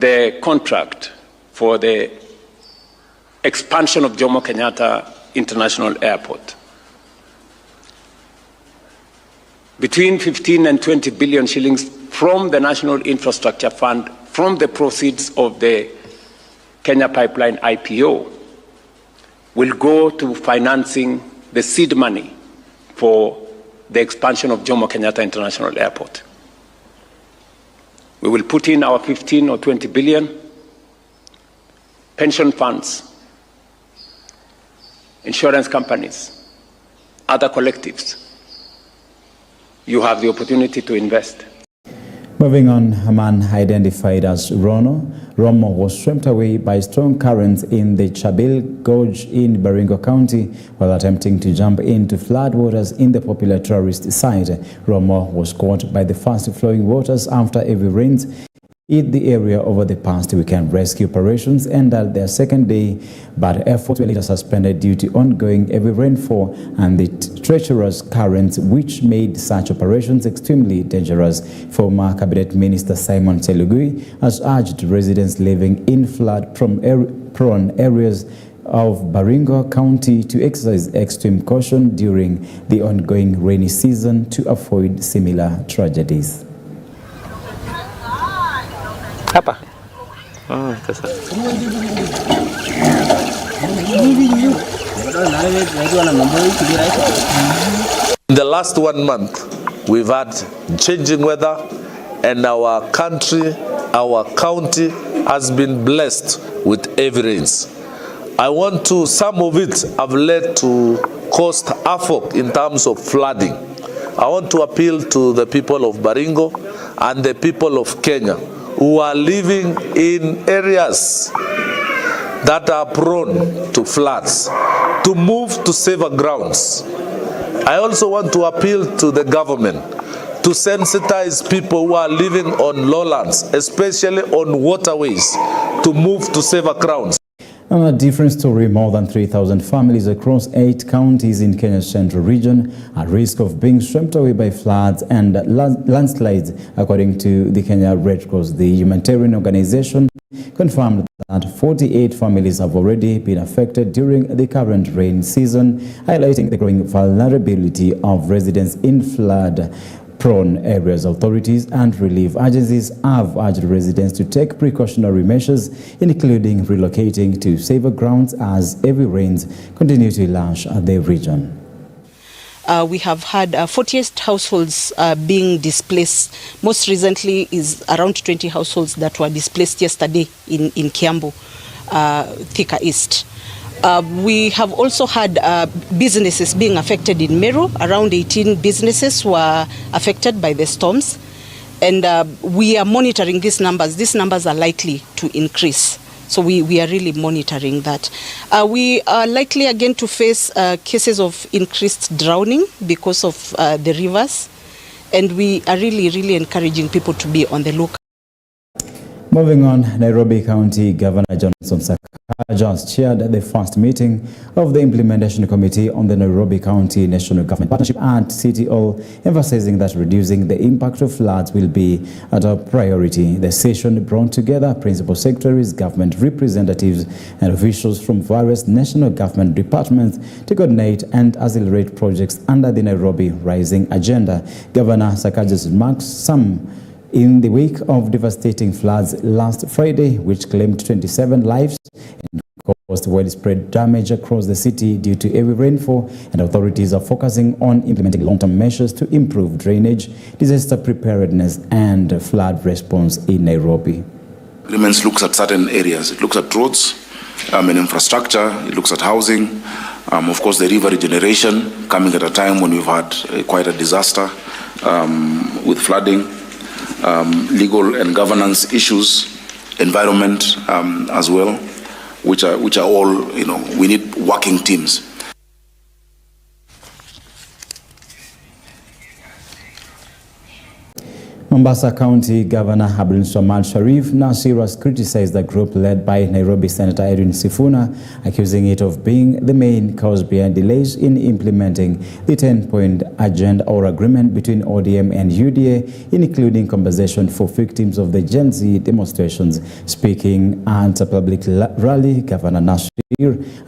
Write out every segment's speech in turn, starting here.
the contract for the expansion of Jomo Kenyatta International Airport. Between 15 and 20 billion shillings from the National Infrastructure Fund, from the proceeds of the Kenya Pipeline IPO, will go to financing the seed money for the expansion of Jomo Kenyatta International Airport. We will put in our 15 or 20 billion, pension funds, insurance companies, other collectives. You have the opportunity to invest. Moving on, a man identified as Romo was swept away by strong currents in the Chabil Gorge in Baringo County while attempting to jump into floodwaters in the popular tourist site. Romo was caught by the fast-flowing waters after heavy rains hit the area over the past weekend. Rescue operations ended their second day, but efforts were later suspended due to ongoing heavy rainfall and the treacherous currents, which made such operations extremely dangerous. Former Cabinet Minister Simon Chelugui has urged residents living in flood-prone areas of Baringo County to exercise extreme caution during the ongoing rainy season to avoid similar tragedies. Apa? Oh, kasar. In the last 1 month, we've had changing weather, and our country, our county has been blessed with heavy rains. Some of it have led to cost havoc in terms of flooding. I want to appeal to the people of Baringo and the people of Kenya who are living in areas that are prone to floods to move to safer grounds. I also want to appeal to the government to sensitize people who are living on lowlands, especially on waterways, to move to safer grounds. On a different story, more than 3,000 families across 8 counties in Kenya's central region are at risk of being swept away by floods and landslides, according to the Kenya Red Cross. The humanitarian organization confirmed that 48 families have already been affected during the current rain season, highlighting the growing vulnerability of residents in flood-prone areas. Authorities and relief agencies have urged residents to take precautionary measures, including relocating to safer grounds as heavy rains continue to lash the region. We have had 48 households being displaced. Most recently is around 20 households that were displaced yesterday in Kiambu, Thika East. We have also had businesses being affected in Meru. Around 18 businesses were affected by the storms. And we are monitoring these numbers. These numbers are likely to increase. So we are really monitoring that. We are likely again to face cases of increased drowning because of the rivers. And we are really encouraging people to be on the lookout. Moving on, Nairobi County Governor Johnson Sakaja has chaired the first meeting of the Implementation Committee on the Nairobi County National Government Partnership at City Hall, emphasizing that reducing the impact of floods will be a top priority. The session brought together principal secretaries, government representatives, and officials from various national government departments to coordinate and accelerate projects under the Nairobi Rising Agenda. Governor Sakaja's remarks some in the wake of devastating floods last Friday, which claimed 27 lives and caused widespread damage across the city due to heavy rainfall, and authorities are focusing on implementing long-term measures to improve drainage, disaster preparedness, and flood response in Nairobi. Agreements looks at certain areas. It looks at roads and infrastructure. It looks at housing. Of course, the river regeneration coming at a time when we've had quite a disaster with flooding. Legal and governance issues, environment as well, which are all, we need working teams. Mombasa County Governor Abdul Swamad Sharif Nasir has criticized the group led by Nairobi Senator Edwin Sifuna, accusing it of being the main cause behind delays in implementing the 10-point agenda or agreement between ODM and UDA, including compensation for victims of the Gen Z demonstrations. Speaking at a public rally, Governor Nasir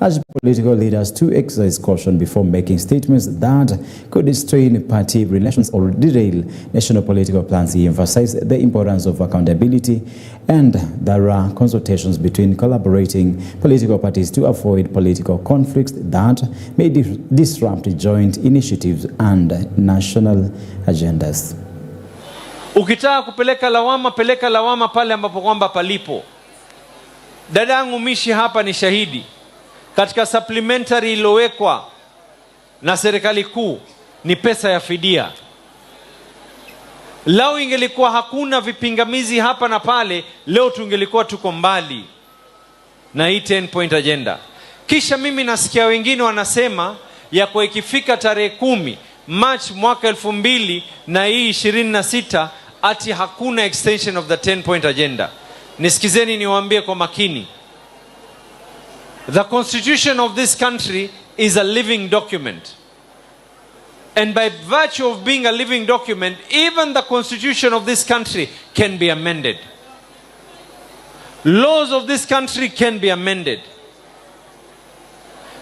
urged political leaders to exercise caution before making statements that could strain party relations or derail national political plans. He emphasized the importance of accountability and there are consultations between collaborating political parties to avoid political conflicts that may disrupt joint initiatives and national agendas. Ukitaka kupeleka lawama, peleka lawama pale ambapo kwamba palipo. Dadangu Mishi hapa ni shahidi. Katika supplementary ilowekwa na serikali kuu ni pesa ya fidia. Lao ingelikuwa hakuna vipingamizi hapa na pale, leo tungelikuwa tuko mbali na hii 10-point agenda. Kisha mimi nasikia wengine wanasema ya kwa ikifika tarehe 10 March mwaka 2026 ati hakuna extension of the 10-point agenda. Nisikizeni niwaambie kwa makini. The constitution of this country is a living document. And by virtue of being a living document, even the constitution of this country can be amended. Laws of this country can be amended.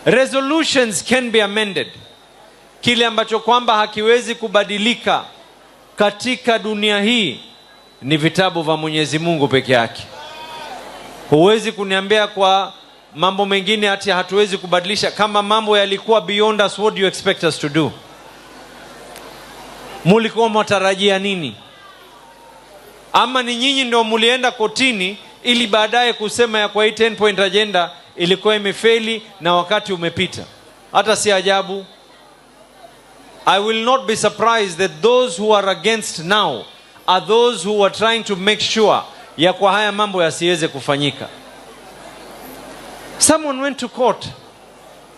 Resolutions can be amended. Kile ambacho kwamba hakiwezi kubadilika katika dunia hii ni vitabu vya Mwenyezi Mungu peke yake. Huwezi kuniambia kwa mambo mengine ati hatuwezi kubadilisha. Kama mambo yalikuwa beyond us, what do you expect us to do? Mulikuwa mwatarajia nini? Ama ni nyinyi ndio mulienda kotini ili baadaye kusema ya kwa hii 10-point agenda ilikuwa imefeli na wakati umepita? Hata si ajabu. I will not be surprised that those who are against now are those who are trying to make sure ya kwa haya mambo yasiweze kufanyika. Someone went to court.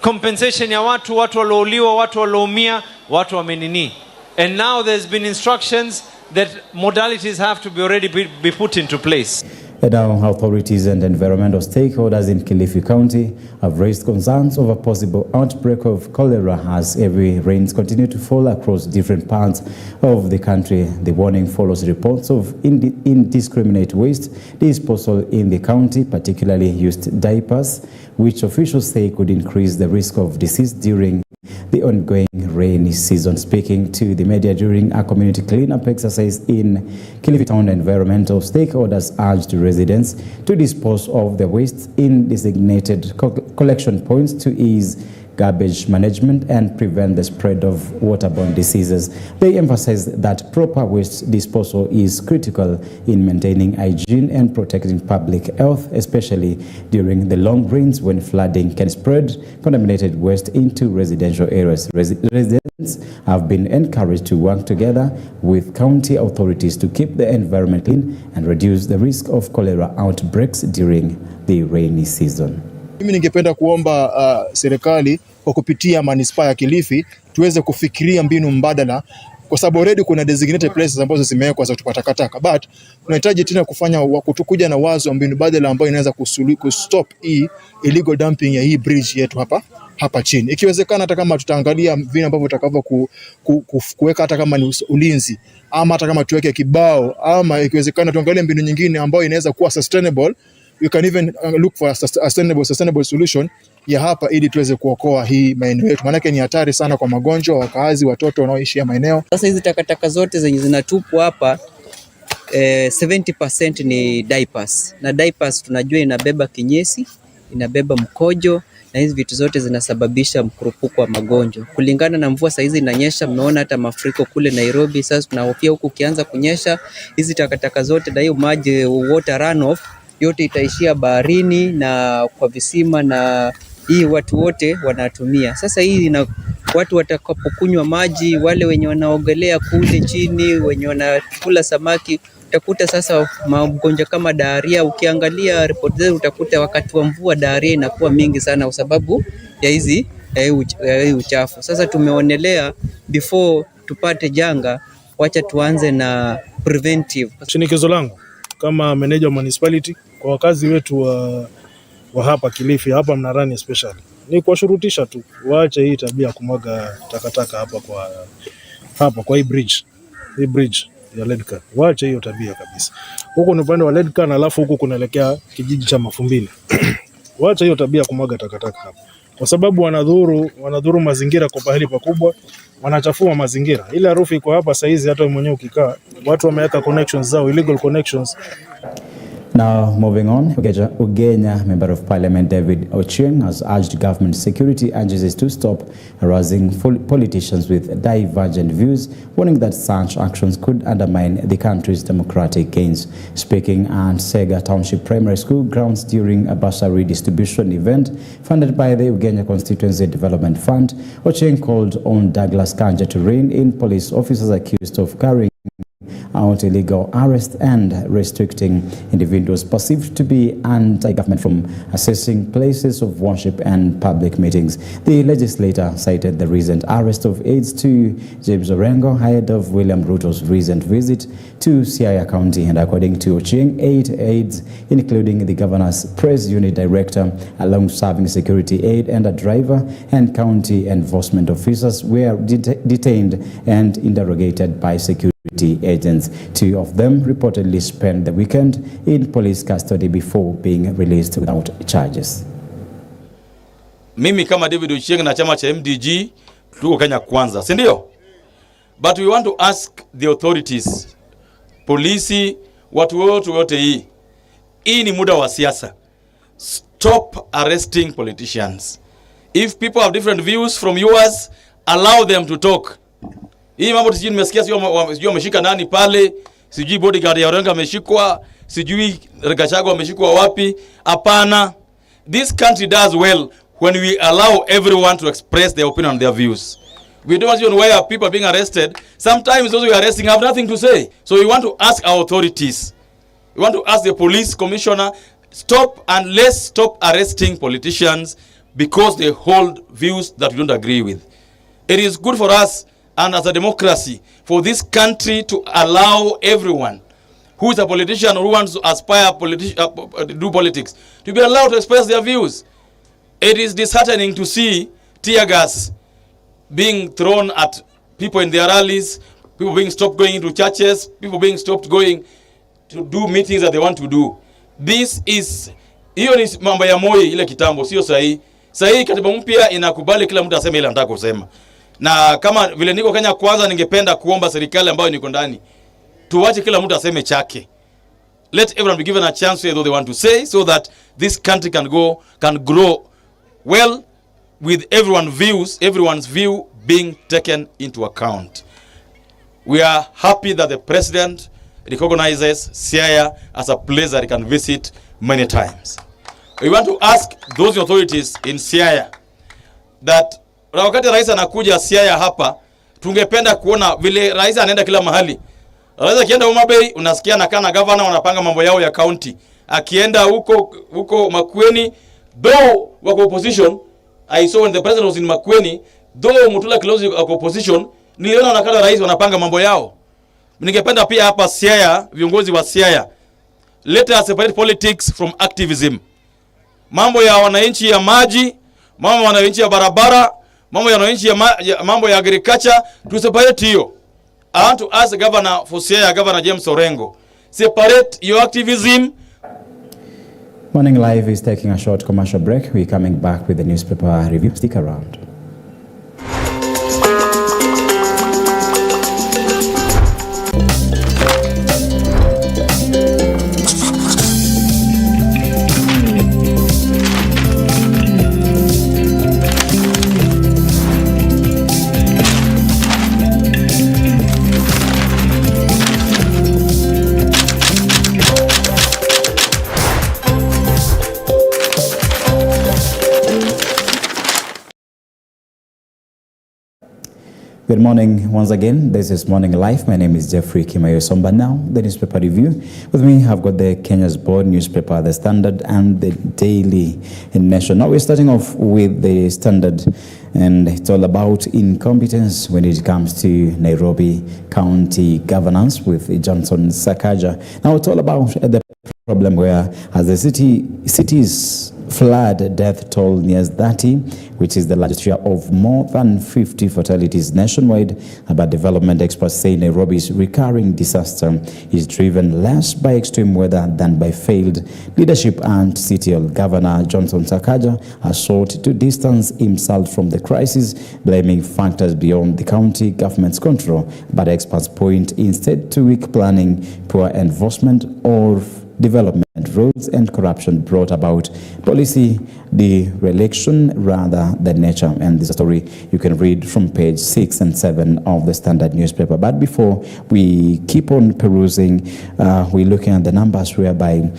Compensation ya watu walouliwa, watu walioumia, watu wamenini. And now there's been instructions that modalities have to be already be put into place. Now, authorities and environmental stakeholders in Kilifi County have raised concerns over a possible outbreak of cholera as heavy rains continue to fall across different parts of the country. The warning follows reports of indiscriminate waste disposal in the county, particularly used diapers, which officials say could increase the risk of disease during the ongoing rainy season. Speaking to the media during a community cleanup exercise in Kilifi Town, environmental stakeholders urged residents to dispose of their waste in designated collection points to ease garbage management and prevent the spread of waterborne diseases. They emphasized that proper waste disposal is critical in maintaining hygiene and protecting public health, especially during the long rains when flooding can spread contaminated waste into residential areas. Residents have been encouraged to work together with county authorities to keep the environment clean and reduce the risk of cholera outbreaks during the rainy season. Mimi ningependa kuomba serikali kwa kupitia manispaa ya Kilifi tuweze kufikiria mbinu mbadala, kwa sababu already kuna designated places ambazo zimewekwa za kutupa takataka, but tunahitaji tena kuja na wazo wa mbinu mbadala ambayo inaweza kustop hii illegal dumping ya hii bridge yetu hapa chini. Ikiwezekana hata kama tutaangalia vile ambavyo utakavyo kuweka hata kama ni ulinzi, ama hata kama tuweke kibao, ama ikiwezekana tuangalie mbinu nyingine ambayo inaweza kuwa sustainable. We can even look for a sustainable solution ya hapa ili tuweze kuokoa hii maeneo yetu. Maana ni hatari sana kwa magonjwa, wakaazi, watoto wanaoishi ya maeneo. Sasa hizi takataka zote zenye zinatupwa hapa 70% ni diapers. Na diapers tunajua inabeba kinyesi, inabeba mkojo, na hizi vitu zote zinasababisha mkurupuko wa magonjwa. Kulingana na mvua saizi inanyesha, mmeona hata mafuriko kule Nairobi. Sasa tunahofia huku kianza kunyesha, hizi takataka zote na hiyo maji water runoff yote itaishia baharini na kwa visima, na hii watu wote wanatumia. Sasa hii watu watakapokunywa maji, wale wenye wanaogelea kule chini, wenye wanakula samaki, utakuta sasa magonjwa kama diarrhea. Ukiangalia report zetu utakuta wakati wa mvua diarrhea inakuwa mingi sana kwa sababu ya hizi uchafu. Sasa tumeonelea before tupate janga wacha tuanze na preventive. Shinikizo langu kama manager wa municipality kwa wakazi wetu wa hapa Kilifi, hapa Mnarani especially, ni kuwashurutisha tu waache hii tabia ya kumwaga takataka hapa kwa hii bridge ya Ledcar. Waache hiyo tabia kabisa. Huko ni upande wa Ledcar, alafu huko kunaelekea kijiji cha Mafumbini. Waache hiyo tabia kumwaga takataka hapa, kwa sababu wanadhuru mazingira kwa pahali pakubwa, wanachafua mazingira. Ile harufu iko hapa saizi, hata mwenyewe ukikaa, watu wameweka connections zao, illegal connections. Now, moving on, Ugenya Member of Parliament David Ochieng has urged government security agencies to stop harassing politicians with divergent views, warning that such actions could undermine the country's democratic gains. Speaking at Sega Township Primary School grounds during a bursary distribution event funded by the Ugenya Constituency Development Fund, Ochieng called on Douglas Kanja to rein in police officers accused of carrying out illegal arrest and restricting individuals perceived to be anti-government from accessing places of worship and public meetings. The legislator cited the recent arrest of aides to James Orengo ahead of William Ruto's recent visit to Siaya County, and according to Ochieng, 8 aides, including the governor's press unit director, a long-serving security aide and a driver, and county enforcement officers were detained and interrogated by security agents. 2 of them reportedly spent the weekend in police custody before being released without charges. Mimi kama David Ochieng na chama cha MDG tuko Kenya kwanza, si ndio? But we want to ask the authorities, polisi, watu wote hii ni muda wa siasa. Stop arresting politicians. If people have different views from yours, allow them to talk. Hii mambo sijui nimesikia sijui wameshika nani pale, sijui bodyguard ya Orengo ameshikwa, sijui Gachagua ameshikwa wapi. Hapana. This country does well when we allow everyone to express their opinion and their views. We don't even why people are being arrested. Sometimes those we are arresting have nothing to say. So we want to ask our authorities. We want to ask the police commissioner, let's stop arresting politicians because they hold views that we don't agree with. It is good for us and as a democracy for this country to allow everyone who is a politician or who wants to aspire do politics to be allowed to express their views. It is disheartening to see tear gas being thrown at people in their rallies, people being stopped going into churches, people being stopped going to do meetings that they want to do. Hiyo ni mambo ya Moi ile kitambo, sio sahihi. Sahihi katiba mpya inakubali kila mtu aseme ile anataka kusema. Na kama vile niko Kenya kwanza, ningependa kuomba serikali ambayo niko ndani tuwache kila mtu aseme chake. Let everyone be given a chance to say what they want to say so that this country can grow well with everyone's view being taken into account. We are happy that the president recognizes Siaya as a place that he can visit many times. We want to ask those authorities in Siaya that wakati rais anakuja Siaya hapa, tungependa kuona vile rais anaenda kila mahali. Rais akienda Homa Bay, unasikia anakaa na governor wanapanga mambo yao ya county. Akienda huko Makueni, though wako opposition, I saw when the president was in Makueni, though Mutula Kilonzo wako opposition, niliona wanakaa na rais wanapanga mambo yao. Ningependa pia hapa Siaya, viongozi wa Siaya, let us separate politics from activism. Mambo ya wananchi ya maji, mambo ya wananchi ya barabara, mambo ya agriculture, to separate hiyo. I want to ask the governor for Siaya, Governor James Orengo, separate your activism. Morning Live is taking a short commercial break. We're coming back with the newspaper review. Stick around. Good morning once again. This is Morning Live. My name is Jeffrey Kimayo Somba. Now, the newspaper review. With me, I've got the Kenya's board newspaper, The Standard, and the Daily Nation. Now, we're starting off with the Standard, and it's all about incompetence when it comes to Nairobi County governance with Johnson Sakaja. Now, it's all about the problem where, as the city's flood death toll nears 30, which is the largest share of more than 50 fatalities nationwide. But development experts say Nairobi's recurring disaster is driven less by extreme weather than by failed leadership, and CTL Governor Johnson Sakaja has sought to distance himself from the crisis, blaming factors beyond the county government's control. But experts point instead to weak planning, poor enforcement of development roads, and corruption brought about policy dereliction rather than nature. And this story you can read from page 6 and 7 of the Standard newspaper. But before we keep on perusing, we're looking at the numbers whereby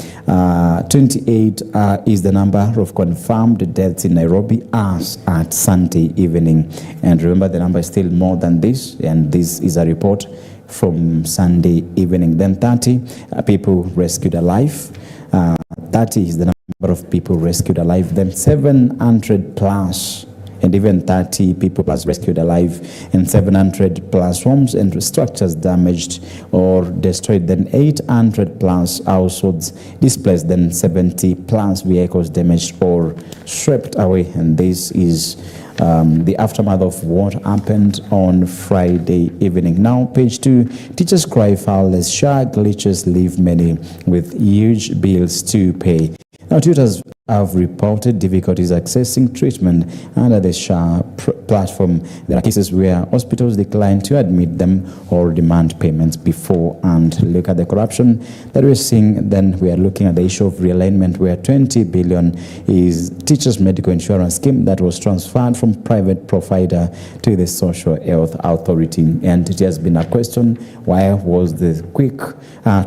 28 is the number of confirmed deaths in Nairobi as at Sunday evening. And remember, the number is still more than this, and this is a report from Sunday evening. Then 30 people rescued alive. 30 is the number of people rescued alive. Then 700 plus, and even 30 people plus rescued alive, and 700 plus homes and structures damaged or destroyed. Then 800 plus households displaced. Then 70 plus vehicles damaged or swept away. And this is the aftermath of what happened on Friday evening. Now, page 2, teachers cry foul as SHA glitches leave many with huge bills to pay. Now, tutors have reported difficulties accessing treatment under the SHA platform. There are cases where hospitals decline to admit them or demand payments before. And look at the corruption that we're seeing. Then we are looking at the issue of realignment, where 20 billion is teachers' medical insurance scheme that was transferred from private provider to the Social Health Authority. And it has been a question, why was the quick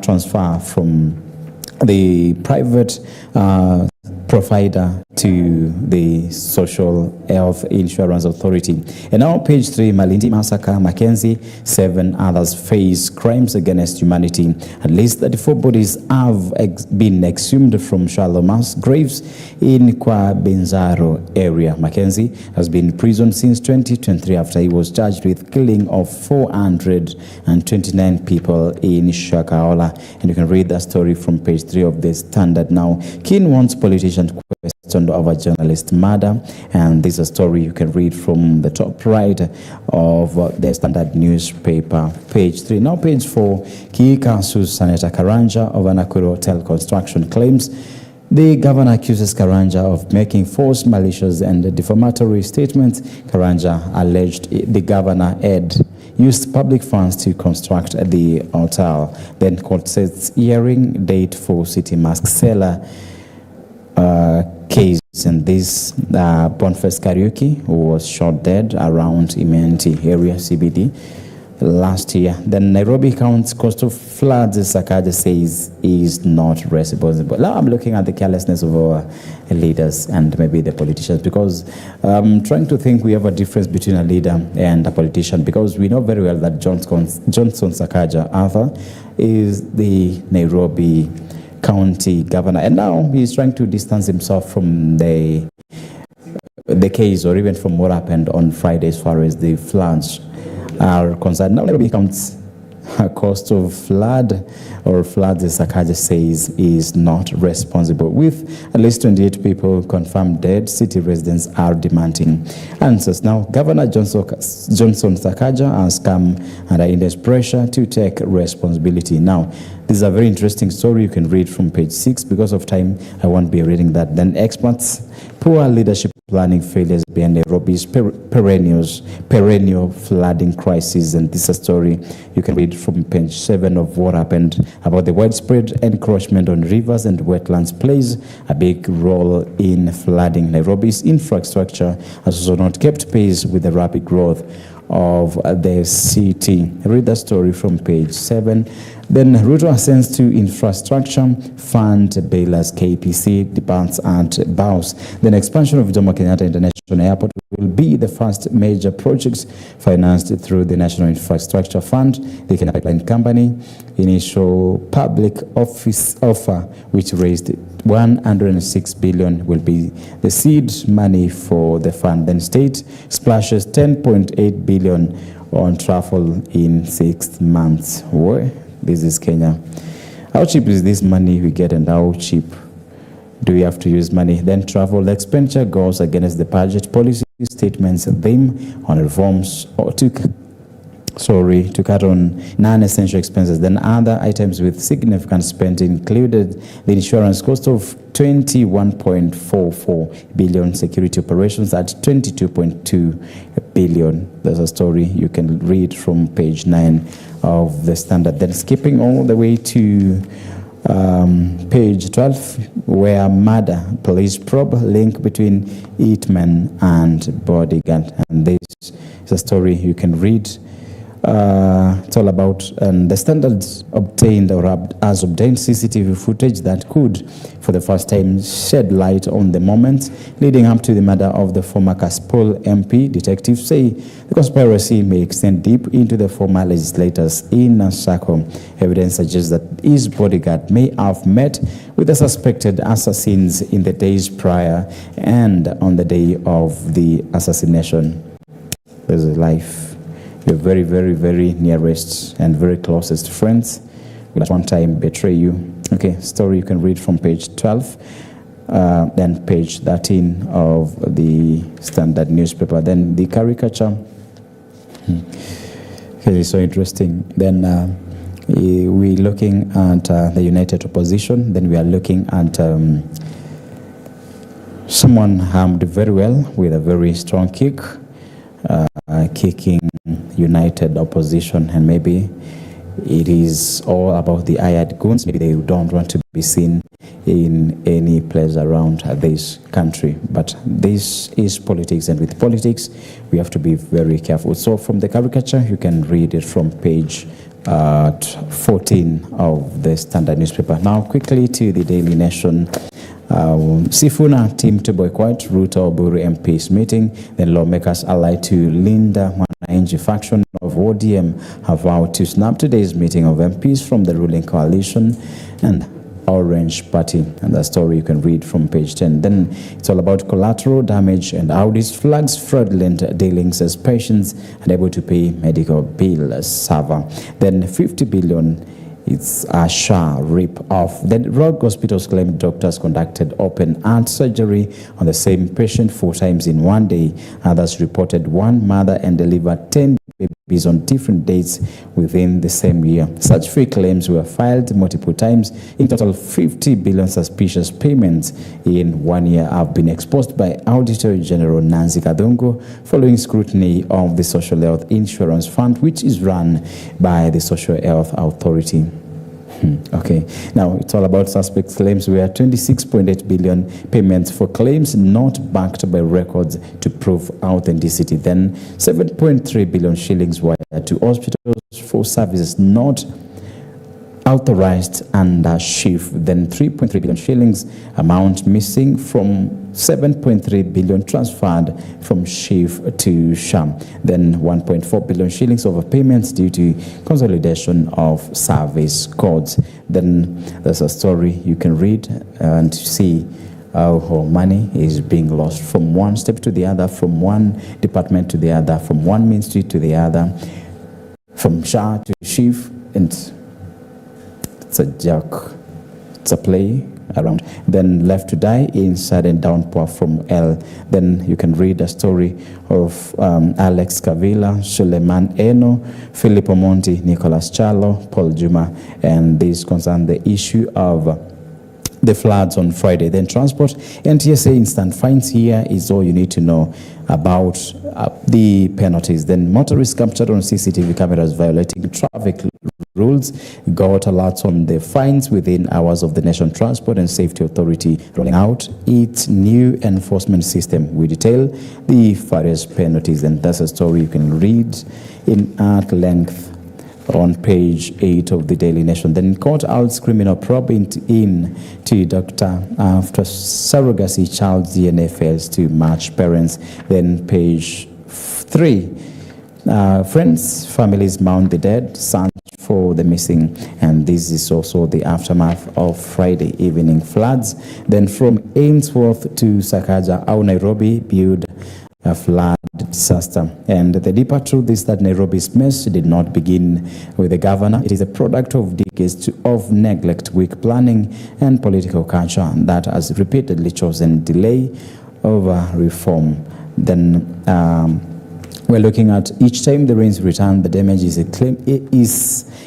transfer from the private provider to the Social Health Insurance Authority? And now page 3, Malindi massacre, Mackenzie, 7 others face crimes against humanity. At least 34 bodies have been exhumed from shallow mass graves in Kwabenzaro area. Mackenzie has been in prison since 2023 after he was charged with killing of 429 people in Shakahola. And you can read that story from page 3 of the Standard. Now, Kin wants politicians questioned over journalist murder, and this is a story you can read from the top right of the Standard newspaper, page 3. Now, page 4, Kiika sues Senator Karanja over Nakuru hotel construction claims. The governor accuses Karanja of making false, malicious, and defamatory statements. Karanja alleged the governor had used public funds to construct the hotel. Then court sets hearing date for City Mask seller case. And this Boniface Kariuki, who was shot dead around Imenti area CBD last year. Then Nairobi counts cost of floods, Sakaja says, is not responsible. Now I'm looking at the carelessness of our leaders and maybe the politicians, because I'm trying to think we have a difference between a leader and a politician, because we know very well that Johnson Sakaja Arthur is the Nairobi County governor, and now he's trying to distance himself from the case, or even from what happened on Friday as far as the floods are concerned. Now it becomes a cost of flood or floods, as Sakaja says, is not responsible. With at least 28 people confirmed dead, city residents are demanding answers. Now, Governor Johnson Sakaja has come under intense pressure to take responsibility. Now, this is a very interesting story you can read from page 6. Because of time, I won't be reading that. Then experts, poor leadership planning failures behind Nairobi's perennial flooding crisis. And this is a story you can read from page 7 of what happened about the widespread encroachment on rivers and wetlands plays a big role in flooding. Nairobi's infrastructure has also not kept pace with the rapid growth of the city. Read the story from page 7. Then Ruto ascends to infrastructure fund bailers. KPC departs at bows. Then expansion of Jomo Kenyatta International Airport will be the first major project financed through the National Infrastructure Fund. The Kenya Pipeline Company initial public office offer, which raised 106 billion, will be the seed money for the fund. Then state splashes 10.8 billion on travel in 6 months. Where? This is Kenya. How cheap is this money we get, and how cheap do we have to use money? Then travel expenditure goes against the budget policy statements theme on reforms or to cut on non-essential expenses. Then other items with significant spend included the insurance cost of 21.44 billion, security operations at 22.2 billion. There's a story you can read from page 9 of the Standard. Then skipping all the way to page 12, where murder police probe link between hitman and bodyguard. And this is a story you can read. It's all about the Standards obtained or has obtained CCTV footage that could, for the first time, shed light on the moments leading up to the murder of the former Kaspol MP. Detectives say the conspiracy may extend deep into the former legislators in Nasako. Evidence suggests that his bodyguard may have met with the suspected assassins in the days prior and on the day of the assassination. There's a life. Your very, very, very nearest and very closest friends will at one time betray you. Okay, story you can read from page 12, then page 13 of the Standard newspaper. Then the caricature. Okay, it's so interesting. Then we're looking at the united opposition. Then we are looking at someone armed very well with a very strong kick, kicking united opposition, and maybe it is all about the hired goons. Maybe they don't want to be seen in any place around this country. But this is politics, and with politics, we have to be very careful. So from the caricature, you can read it from page 14 of the Standard newspaper. Now quickly to the Daily Nation. Sifuna team to boycott Ruto Oburu MP's meeting. Then lawmakers allied to Linda Mwananchi faction of ODM have vowed to snap today's meeting of MPs from the ruling coalition and Orange Party. And the story you can read from page 10. Then it's all about collateral damage and Audi's flags fraudulent dealings as patients unable to pay medical bills. Sava. Then 50 billion. It's a SHA rip-off. Then Rogue Hospitals claim doctors conducted open heart surgery on the same patient 4 times in one day. Others reported one mother and delivered 10 babies on different dates within the same year. Such fake claims were filed multiple times. In total, 50 billion suspicious payments in 1 year have been exposed by Auditor General Nancy Kadungo following scrutiny of the Social Health Insurance Fund, which is run by the Social Health Authority. Okay, now it's all about suspect claims where 26.8 billion payments for claims not backed by records to prove authenticity. Then 7.3 billion shillings wired to hospitals for services not authorized under SHIF. Then 3.3 billion shillings amount missing from 7.3 billion transferred from SHIF to SHAM. Then 1.4 billion shillings overpayments due to consolidation of service codes. Then there's a story you can read and see how money is being lost from one step to the other, from one department to the other, from one ministry to the other, from SHA to SHIF, and it's a joke. It's a play around. Then left to die in sudden downpour from L. Then you can read a story of Alex Kavila, Suleiman Eno, Philip Omonti, Nicholas Chalo, Paul Juma, and these concern the issue of the floods on Friday. Then transport and TSA instant fines. Here is all you need to know about the penalties. Then motorists captured on CCTV cameras violating traffic rules, got alerts on the fines within hours of the National Transport and Safety Authority rolling out its new enforcement system. We detail the various penalties, and that's a story you can read in at length on page 8 of the Daily Nation. Then court holds criminal probe into doctor after surrogacy child's DNA fails to match parents. Then page 3, friends, families mourn the dead, search for the missing, and this is also the aftermath of Friday evening floods. Then from Ainsworth to Sakaja, how Nairobi viewed a flood disaster. And the deeper truth is that Nairobi's mess did not begin with the governor. It is a product of decades of neglect, weak planning, and political culture that has repeatedly chosen delay over reform. Then we're looking at each time the rains return, the damage is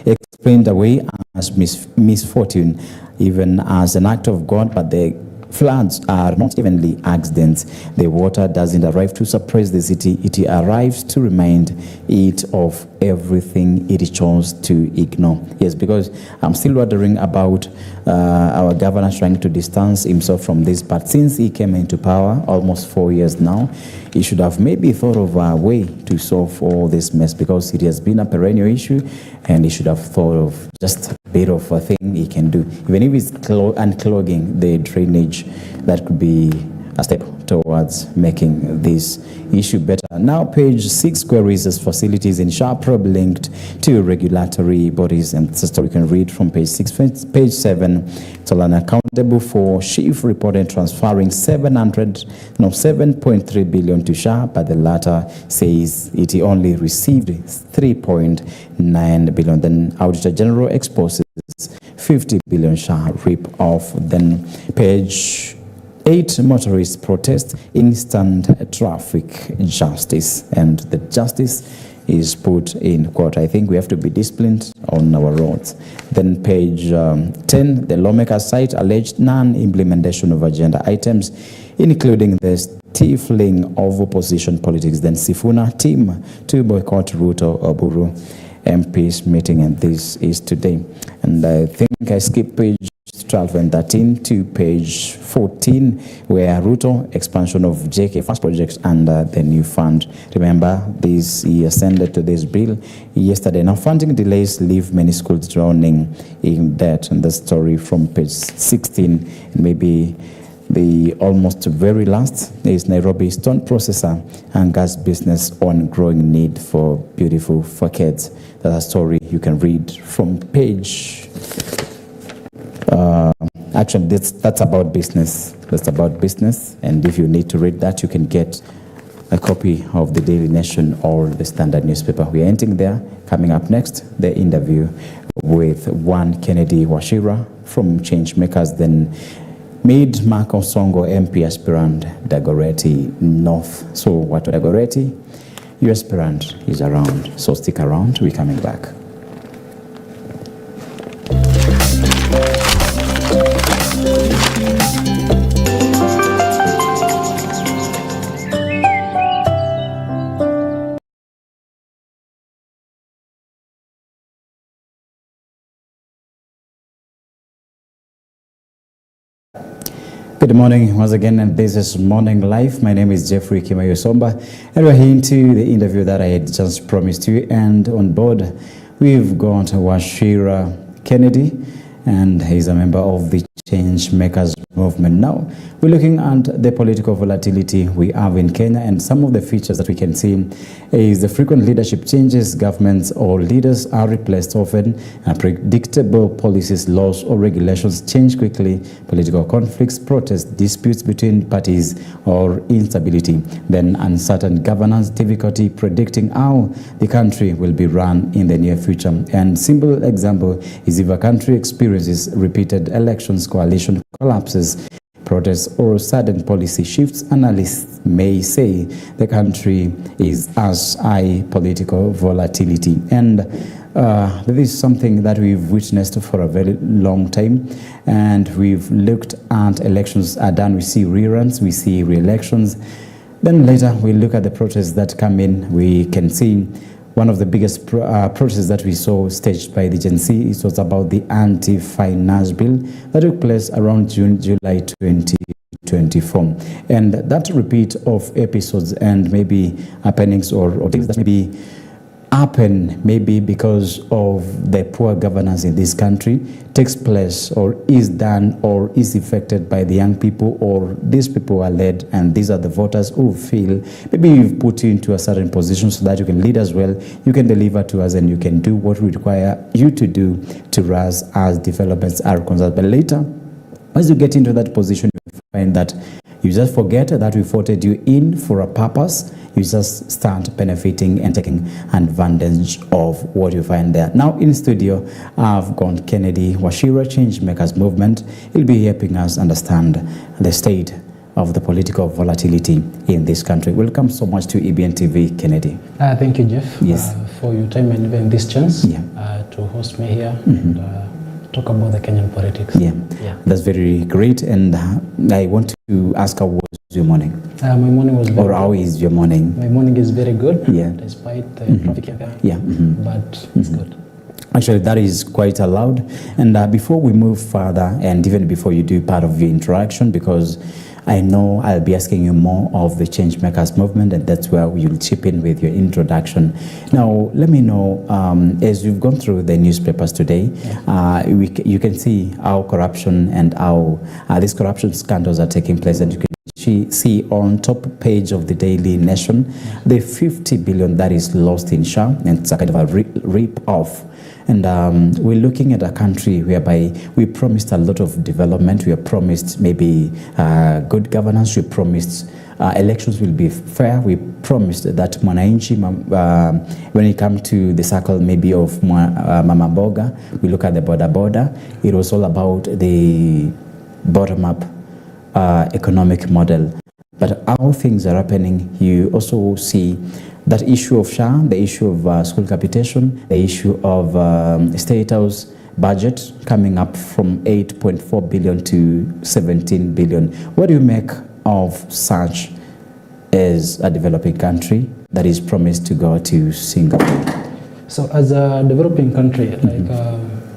explained away as misfortune, even as an act of God, but the floods are not evenly accidents. The water doesn't arrive to suppress the city, it arrives to remind it of everything it chose to ignore. Yes, because I'm still wondering about our governor trying to distance himself from this, but since he came into power almost 4 years now, he should have maybe thought of a way to solve all this mess, because it has been a perennial issue, and he should have thought of just a bit of a thing he can do. Even if it's unclogging the drainage, that could be a step towards making this issue better. Now, page 6, queries as facilities in sharp probe linked to regulatory bodies, and the story you can read from page 6. Page 7, Tolan accountable for chief reported transferring 7.3 billion to SHA, but the latter says it only received 3.9 billion. Then Auditor General exposes 50 billion SHA rip-off. Then page 8, motorists protest instant traffic justice, and the justice is put in quote. I think we have to be disciplined on our roads. Then page 10, the lawmakers cite alleged non-implementation of agenda items, including the stifling of opposition politics. Then Sifuna team to boycott Ruto Oburu MP's meeting, and this is today. And I think I skipped page 12 and 13 to page 14, where Ruto expansion of JK Fast projects under the new fund. Remember, this he ascended to this bill yesterday. Now, funding delays leave many schools drowning in debt, and the story from page 16, maybe the almost very last, is Nairobi stone processor and gas business on growing need for beautiful facades. That's a story you can read from page. Actually, that's about business. That's about business. And if you need to read that, you can get a copy of the Daily Nation or the Standard newspaper. We are ending there. Coming up next, the interview with one Kennedy Wachira from Changemakers, then Mid Marco Songo MP aspirant Dagoretti North. So what Dagoretti? Your aspirant is around. So stick around. We're coming back. Good morning once again, and this is Morning Live. My name is Jeffrey Kimayo Somba, and we're here into the interview that I had just promised you. And on board, we've got Wachira Kennedy, and he's a member of the Changemakers movement. Now, we're looking at the political volatility we have in Kenya, and some of the features that we can see is the frequent leadership changes. Governments or leaders are replaced often, unpredictable policies, laws or regulations change quickly, political conflicts, protests, disputes between parties or instability, then uncertain governance, difficulty predicting how the country will be run in the near future. And simple example is if a country experiences repeated elections, coalition collapses, protests or sudden policy shifts, analysts may say the country is as high political volatility. And this is something that we've witnessed for a very long time, and we've looked at elections are done, we see reruns, we see re-elections, then later we look at the protests that come in, we can see one of the biggest protests that we saw staged by the Gen Z. It was about the anti-finance bill that took place around July 2024. And that repeat of episodes and maybe happenings or things that maybe happen maybe because of the poor governance in this country takes place or is done or is affected by the young people, or these people are led and these are the voters who feel maybe you've put you into a certain position so that you can lead us well, you can deliver to us, and you can do what we require you to do to us as developments are concerned. But later, as you get into that position, you find that you just forget that we voted you in for a purpose. You just start benefiting and taking advantage of what you find there. Now in studio, I've got Kennedy Wachira, Changemakers Movement. He'll be helping us understand the state of the political volatility in this country. Welcome so much to EBN TV, Kennedy. Thank you, Jeff, yes. For your time and even this chance to host me here and talk about the Kenyan politics. Yeah, that's very great. And I want to ask, how was your morning? My morning was very Or how is your morning? My morning is very good, despite the traffic here. But it's good. Actually, that is quite allowed. And before we move further, and even before you do part of your interaction, because I know I'll be asking you more of the Changemakers Movement, and that's where you'll chip in with your introduction. Now, let me know, as you've gone through the newspapers today, you can see how corruption and how these corruption scandals are taking place, and you can see on top page of the Daily Nation, the 50 billion that is lost in SHA, and it's a kind of a rip-off. And we're looking at a country whereby we promised a lot of development. We have promised maybe good governance. We promised elections will be fair. We promised that Mwananchi, when it comes to the circle maybe of Mama Boga, we look at the border. It was all about the bottom-up economic model. But how things are happening, you also see that issue of SHA, the issue of school capitation, the issue of State House budget coming up from 8.4 billion to 17 billion. What do you make of such as a developing country that is promised to go to Singapore? So as a developing country,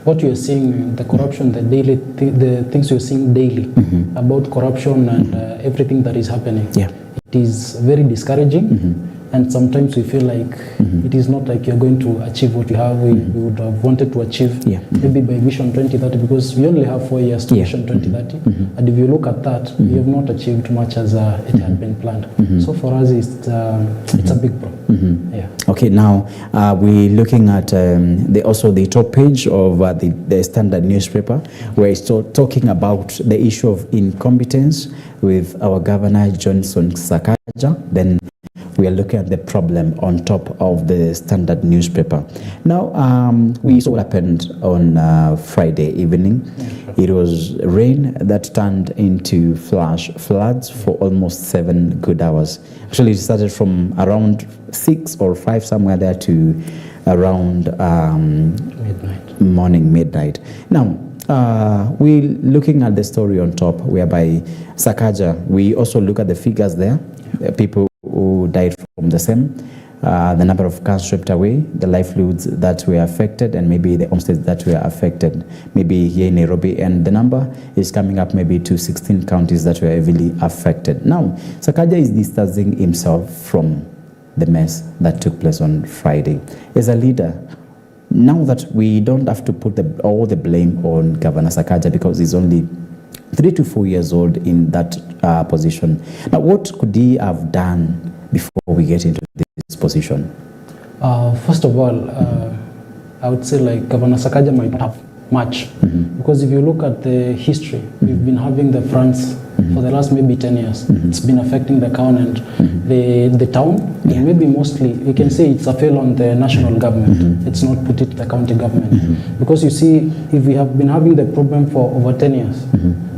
what you're seeing, the corruption, the things you're seeing daily about corruption and everything that is happening, it is very discouraging. And sometimes we feel like it is not like you're going to achieve what we would have wanted to achieve, maybe by Vision 2030, because we only have 4 years to Vision 2030. And if you look at that, we have not achieved much as it had been planned. So for us, it's a big problem. Okay, now we're looking at also the top page of the Standard newspaper, where it's talking about the issue of incompetence with our Governor Johnson Sakaja. Then we are looking at the problem on top of the Standard newspaper. Now, we saw what happened on Friday evening. It was rain that turned into flash floods for almost 7 good hours. Actually, it started from around 6 or 5 somewhere there to around midnight. Now, we're looking at the story on top, whereby Sakaja, we also look at the figures there, people who died from the same, the number of cars swept away, the livelihoods that were affected, and maybe the homesteads that were affected, maybe here in Nairobi, and the number is coming up maybe to 16 counties that were heavily affected. Now, Sakaja is distancing himself from the mess that took place on Friday. As a leader, now that we don't have to put all the blame on Governor Sakaja because he's only 3 to 4 years old in that position. Now, what could he have done before we get into this position? First of all, I would say like Governor Sakaja might not have much, because if you look at the history, we've been having the fronts for the last maybe 10 years. It's been affecting the town and the town, and maybe mostly we can say it's a fail on the national government. It's not put it the county government, because you see, if we have been having the problem for over 10 years,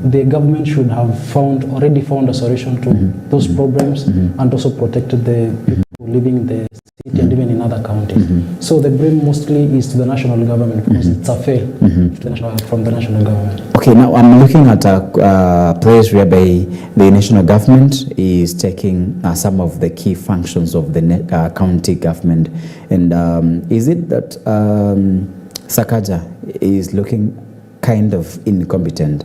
the government should have already found a solution to those problems and also protected the people living in the city and even in other counties. So the blame mostly is to the national government because it's a fail from the national government. Okay, now I'm looking at a place whereby the national government is taking some of the key functions of the county government. And is it that Sakaja is looking kind of incompetent?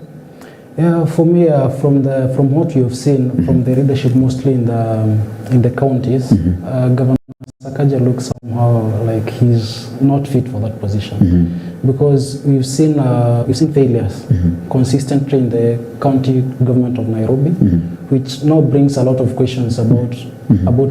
Yeah, for me, from what you've seen from the leadership, mostly in the counties, Governor Sakaja looks somehow like he's not fit for that position, because we've seen failures consistently in the county government of Nairobi, which now brings a lot of questions about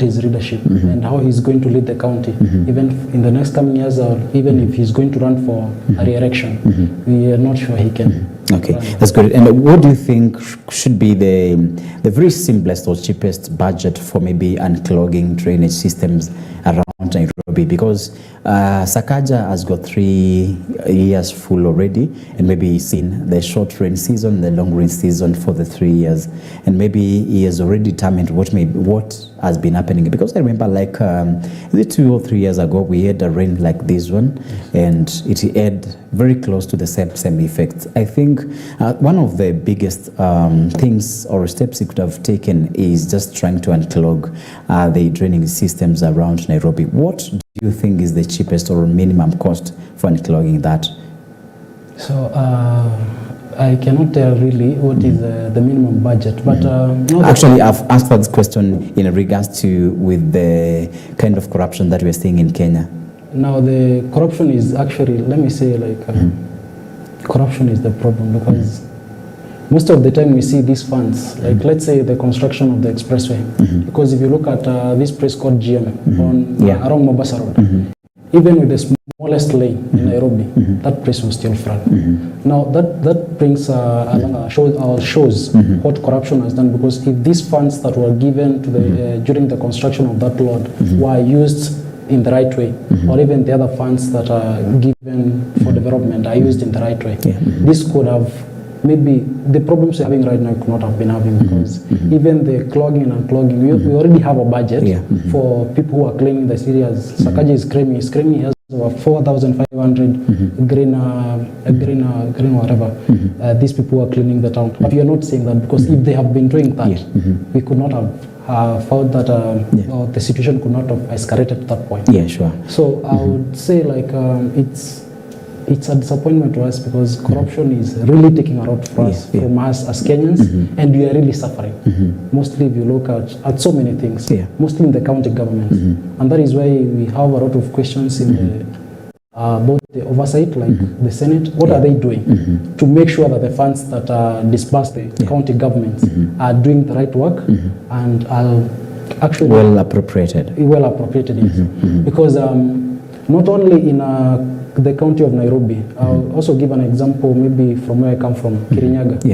his leadership and how he's going to lead the county, even in the next coming years, or even if he's going to run for a re-election. We are not sure he can. Okay, that's good. And what do you think should be the very simplest or cheapest budget for maybe unclogging drainage systems around Nairobi? Because Sakaja has got 3 years full already, and maybe he's seen the short rain season, the long rain season for the 3 years, and maybe he has already determined what has been happening. Because I remember, like 2 or 3 years ago, we had a rain like this one, and it had very close to the same effects. I think one of the biggest things or steps he could have taken is just trying to unclog the draining systems around Nairobi. What do you think is the cheapest or minimum cost for unclogging that? So I cannot tell really what is the minimum budget, but actually I've asked for this question in regards to with the kind of corruption that we're seeing in Kenya. Now the corruption is actually, let me say, like corruption is the problem, because most of the time we see these funds, like let's say the construction of the expressway, because if you look at this place called GM around Mombasa Road, even with the smallest lane in Nairobi, that place was still flooded. Now that brings shows what corruption has done, because if these funds that were given to the during the construction of that road were used in the right way, or even the other funds that are given for development are used in the right way, this could have, maybe the problems we're having right now could not have been having, because even the clogging and unclogging, we already have a budget for people who are cleaning the areas. Sakaja is claiming he has over 4,500 green whatever. These people are cleaning the town. But we are not saying that, because if they have been doing that, we could not have found that or the situation could not have escalated to that point. Yeah, sure. So I would say, like, it's a disappointment to us, because corruption is really taking a lot from us as Kenyans, and we are really suffering. Mostly if you look at so many things, mostly in the county governments, and that is why we have a lot of questions in both the oversight, like the Senate. What are they doing to make sure that the funds that are disbursed to the county governments are doing the right work and are actually well appropriated? Because not only in the county of Nairobi, I'll also give an example maybe from where I come from, Kirinyaga.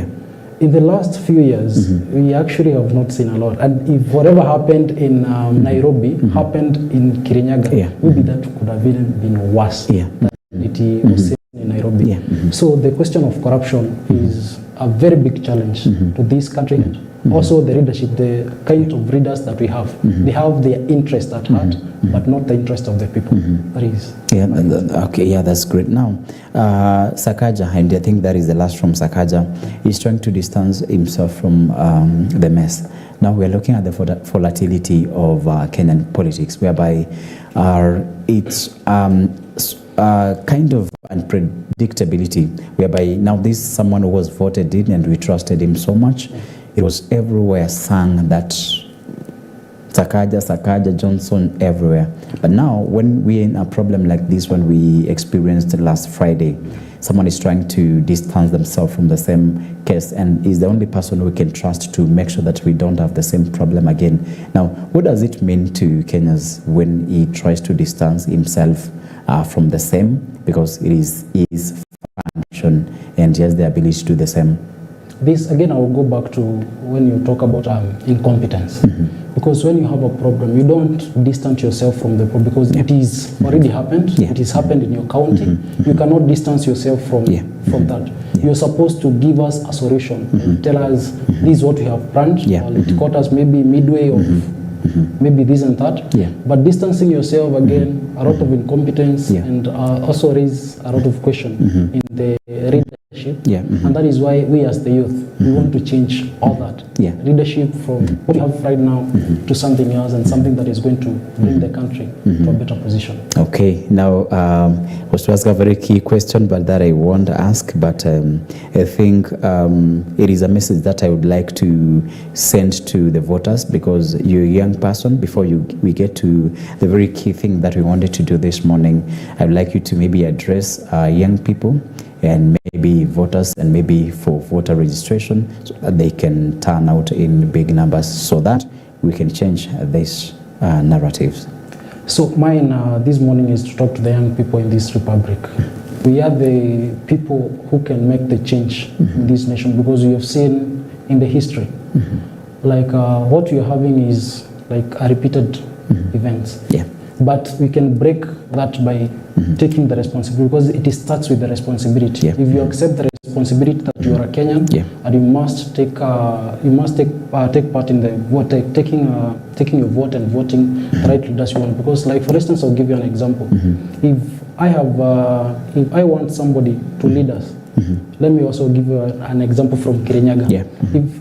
In the last few years, we actually have not seen a lot. And if whatever happened in Nairobi happened in Kirinyaga, maybe that could have even been worse than it was seen in Nairobi. So the question of corruption is a very big challenge to this country. Also the leadership, the kind of leaders that we have, they have their interest at heart, but not the interest of the people. That is. Okay, that's great. Now, Sakaja, and I think that is the last from Sakaja, is trying to distance himself from the mess. Now we're looking at the volatility of Kenyan politics, whereby it's kind of unpredictability, whereby now this is someone who was voted in and we trusted him so much. It was everywhere sang that Sakaja, Johnson, everywhere. But now, when we're in a problem like this one we experienced last Friday, someone is trying to distance themselves from the same case and is the only person we can trust to make sure that we don't have the same problem again. Now, what does it mean to Kenyans when he tries to distance himself from the same? Because it is his function and he has the ability to do the same. This, again, I will go back to when you talk about incompetence. Because when you have a problem, you don't distance yourself from the problem, because it is already happened. It has happened in your county. You cannot distance yourself from that. You're supposed to give us a solution and tell us this is what we have planned. It caught us maybe midway of maybe this and that. But distancing yourself again, a lot of incompetence, and also raise a lot of question in the leadership. And that is why we as the youth, we want to change all that. Leadership from what we have right now to something else, and something that is going to bring the country to a better position. Okay, now I was to ask a very key question, but that I won't ask, but I think it is a message that I would like to send to the voters, because you're a young person. Before we get to the very key thing that we wanted to do this morning, I'd like you to maybe address young people and maybe voters, and maybe for voter registration, so that they can turn out in big numbers, so that we can change these narratives. So mine this morning is to talk to the young people in this republic. We are the people who can make the change in this nation, because we have seen in the history, like what we are having is like a repeated events. But we can break that by taking the responsibility, because it starts with the responsibility. If you accept the responsibility that you are a Kenyan, and you must take part in the vote, taking your vote and voting the right leaders you want. Because, like for instance, I'll give you an example. If I want somebody to lead us, let me also give you an example from Kirinyaga.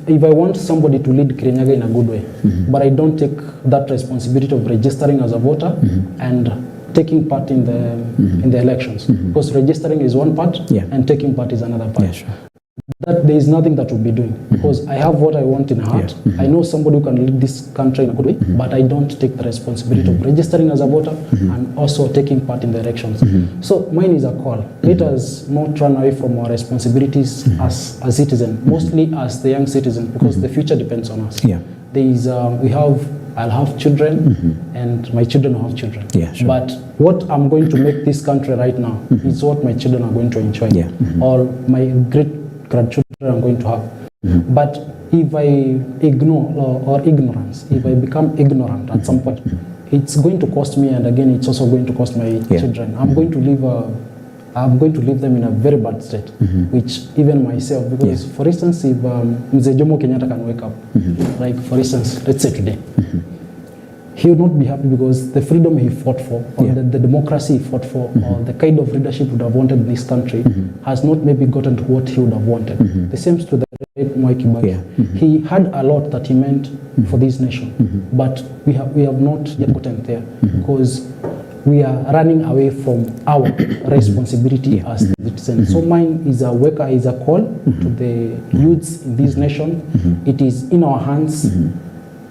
If I want somebody to lead Kirinyaga in a good way, but I don't take that responsibility of registering as a voter and taking part in the elections, because registering is one part and taking part is another part. That there is nothing that we'll be doing, because I have what I want in heart. I know somebody who can lead this country in a good way, but I don't take the responsibility of registering as a voter and also taking part in the elections. So mine is a call. Let us not run away from our responsibilities as a citizen, mostly as the young citizens, because the future depends on us. I'll have children, and my children will have children. But what I'm going to make this country right now is what my children are going to enjoy, or my great-grandchildren are going to have. But if I ignore or ignorance, if I become ignorant at some point, it's going to cost me, and again, it's also going to cost my children. I'm going to leave them in a very bad state, which even myself, because for instance, if Mzee Jomo Kenyatta can wake up, like for instance, let's say today, he would not be happy, because the freedom he fought for, or the democracy he fought for, or the kind of leadership he would have wanted in this country, has not maybe gotten to what he would have wanted. The same to the great Mwai Kibaki. He had a lot that he meant for this nation, but we have not yet gotten there, because we are running away from our responsibility as citizens. So mine is a worker, is a call to the youths in this nation. It is in our hands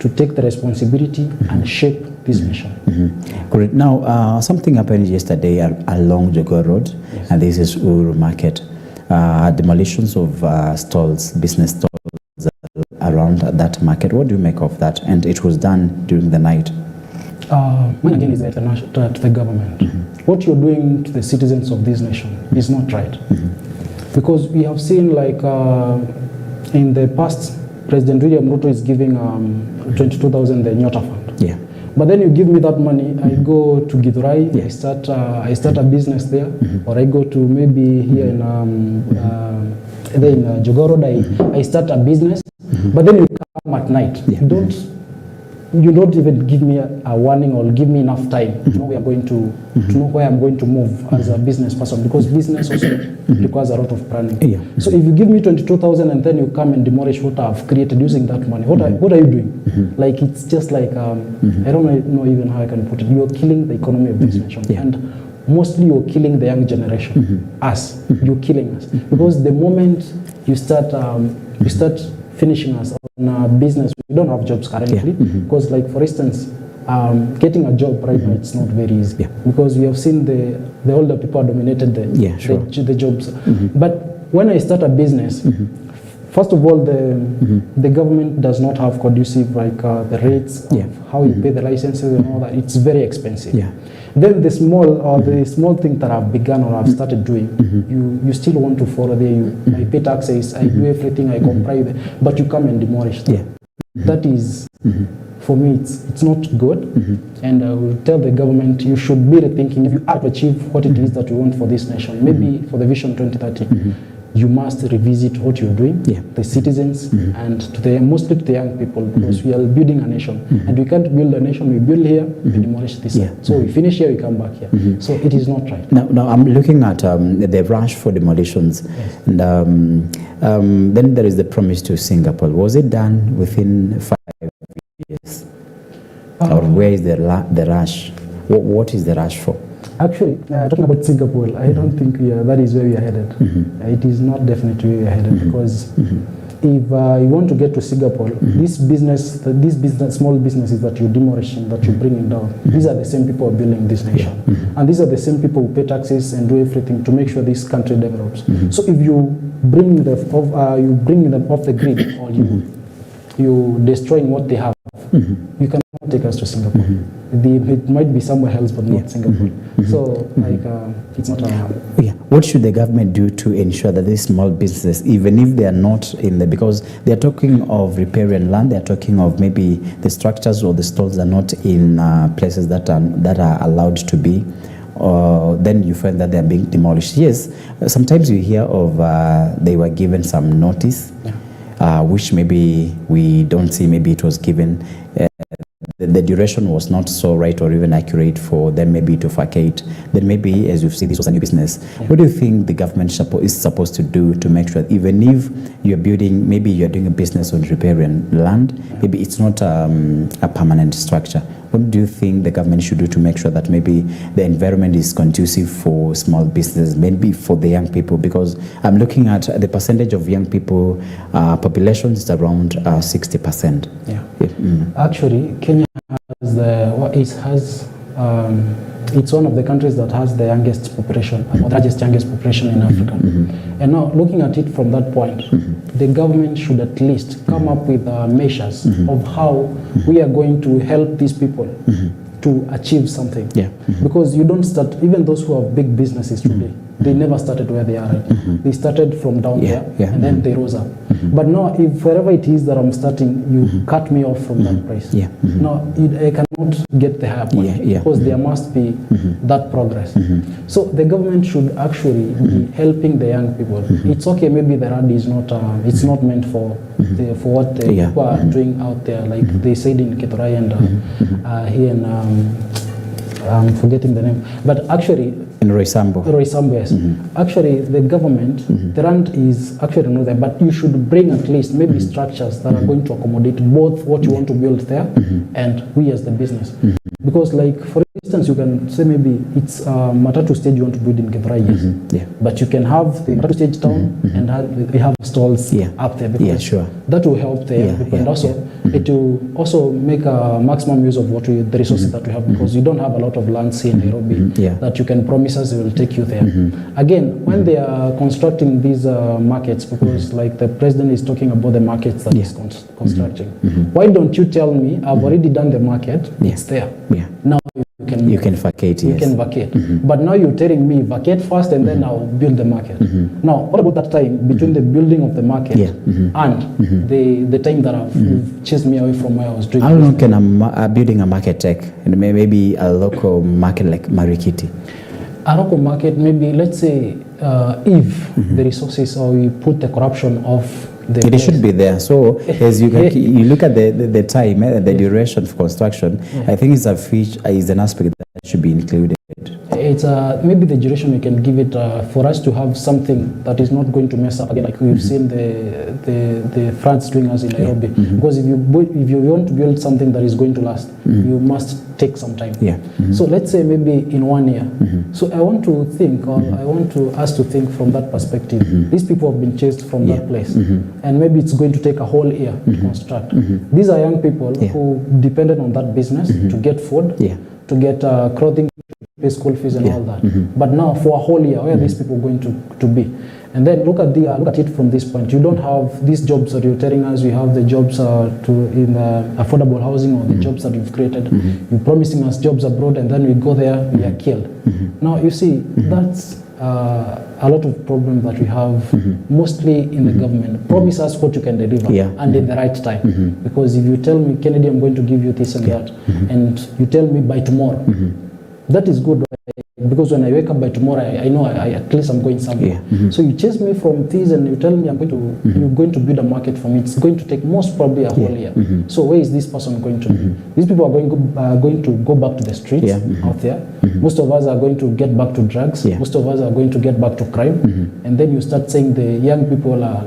to take the responsibility and shape this nation. Great. Now, something happened yesterday along Jogoo Road, and this is Uru Market. Demolitions of stalls, business stalls around that market. What do you make of that? And it was done during the night. Mine again is to the government. What you're doing to the citizens of this nation is not right. Because we have seen, like in the past, President William Ruto is giving 22,000 the Nyota Fund. But then you give me that money, I go to Githurai, I start a business there, or I go to maybe here in Jogoo Road, I start a business, but then you come at night. You don't even give me a warning or give me enough time to know where I'm going to move as a business person, because business also requires a lot of planning. So if you give me 22,000 and then you come and demolish what I've created using that money, what are you doing? Like, it's just like I don't know even how I can put it. You're killing the economy of this nation, and mostly you're killing the young generation. You're killing us, because the moment you start finishing us on business, we don't have jobs currently, because like for instance, getting a job right now, it's not very easy, because we have seen the older people dominated the jobs. But when I start a business, first of all, the government does not have conducive, like the rates of how you pay the licenses and all that. It's very expensive. Then the small thing that I've begun or I've started doing, you still want to follow there. I pay taxes, I do everything, I comply, but you come and demolish them. That is, for me, it's not good. And I will tell the government, you should be rethinking if you have to achieve what it is that we want for this nation, maybe for the Vision 2030. you must revisit what you're doing, the citizens, and mostly to the young people, because we are building a nation. And we can't build a nation, we build here, we demolish this side. So we finish here, we come back here. So it is not right. Now I'm looking at the rush for demolitions. And then there is the promise to Singapore. Was it done within 5 years? Or where is the rush? What is the rush for? Actually, talking about Singapore, I don't think that is where we are headed. It is not definitely where we are headed, because if you want to get to Singapore, these small businesses that you're demolishing, that you're bringing down, these are the same people who are building this nation. And these are the same people who pay taxes and do everything to make sure this country develops. So if you bring them off the grid, or you destroying what they have, you cannot take us to Singapore. It might be somewhere else, but not Singapore. So, it's not What should the government do to ensure that these small businesses, even if they are not in the, because they are talking of riparian land, they are talking of maybe the structures or the stalls are not in places that are allowed to be, then you find that they are being demolished. Yes, sometimes you hear of they were given some notice, which maybe we don't see, maybe it was given, the duration was not so right or even accurate for them maybe to vacate. Then maybe, as you've seen, this was a new business. What do you think the government is supposed to do to make sure that even if you're building, maybe you're doing a business on riparian land, maybe it's not a permanent structure? What do you think the government should do to make sure that maybe the environment is conducive for small business, maybe for the young people? Because I'm looking at the percentage of young people, population is around 60%. Actually, Kenya it's one of the countries that has the youngest population, or the youngest population in Africa. And now, looking at it from that point, the government should at least come up with measures of how we are going to help these people to achieve something. Because you don't start, even those who have big businesses today, they never started where they are right. They started from down there, and then they rose up. But now, if wherever it is that I'm starting, you cut me off from that place. Now, I cannot get the higher point, because there must be that progress. So the government should actually be helping the young people. It's okay, maybe the RAD is not, it's not meant for what the people are doing out there, like they said in Ketorai and here in, I'm forgetting the name, but actually in Roysambo, yes. Actually, the government, the RAND is actually not there, but you should bring at least maybe structures that are going to accommodate both what you want to build there and we as the business. Because, like, for instance, you can say maybe it's Matatu stage you want to build in Githurai, but you can have the Matatu stage town and we have stalls up there, because that will help the young people, and also it will also make a maximum use of the resources that we have, because you don't have a lot of lands here in Nairobi that you can promise us will take you there. Again, when they are constructing these markets, because like the president is talking about the markets that he's constructing, why don't you tell me I've already done the market, it's there. Now you can vacate. You can vacate. But now you're telling me vacate first and then I'll build the market. Now, what about that time between the building of the market and the time that I've chased me away from where I was doing? How long can building a market take? And maybe a local market like Marikiti? A local market, maybe, let's say, if the resources, or we put the corruption of it should be there. So as you look at the time, the duration of construction, I think it's an aspect that should be included. It's maybe the duration we can give it for us to have something that is not going to mess up again, like we've seen the France doing us in Nairobi. Because if you want to build something that is going to last, you must take some time. So let's say maybe in 1 year. So I want to think, or I want us to think from that perspective. These people have been chased from that place, and maybe it's going to take a whole year to construct. These are young people who depended on that business to get food, to get clothing, pay school fees and all that. But now for a whole year, where are these people going to be? And then look at it from this point. You don't have these jobs that you're telling us. You have the jobs in affordable housing, or the jobs that you've created. You're promising us jobs abroad, and then we go there, we are killed. Now you see, that's a lot of problems that we have, mostly in the government. Promise us what you can deliver, and in the right time. Because if you tell me, Kennedy, I'm going to give you this and that, and you tell me by tomorrow, that is good. because when I wake up by tomorrow, I know at least I'm going somewhere. So you chase me from this and you tell me you're going to build a market for me. It's going to take most probably a whole year. So where is this person going to be? These people are going to go back to the streets out there. Most of us are going to get back to drugs. Most of us are going to get back to crime. And then you start saying the young people are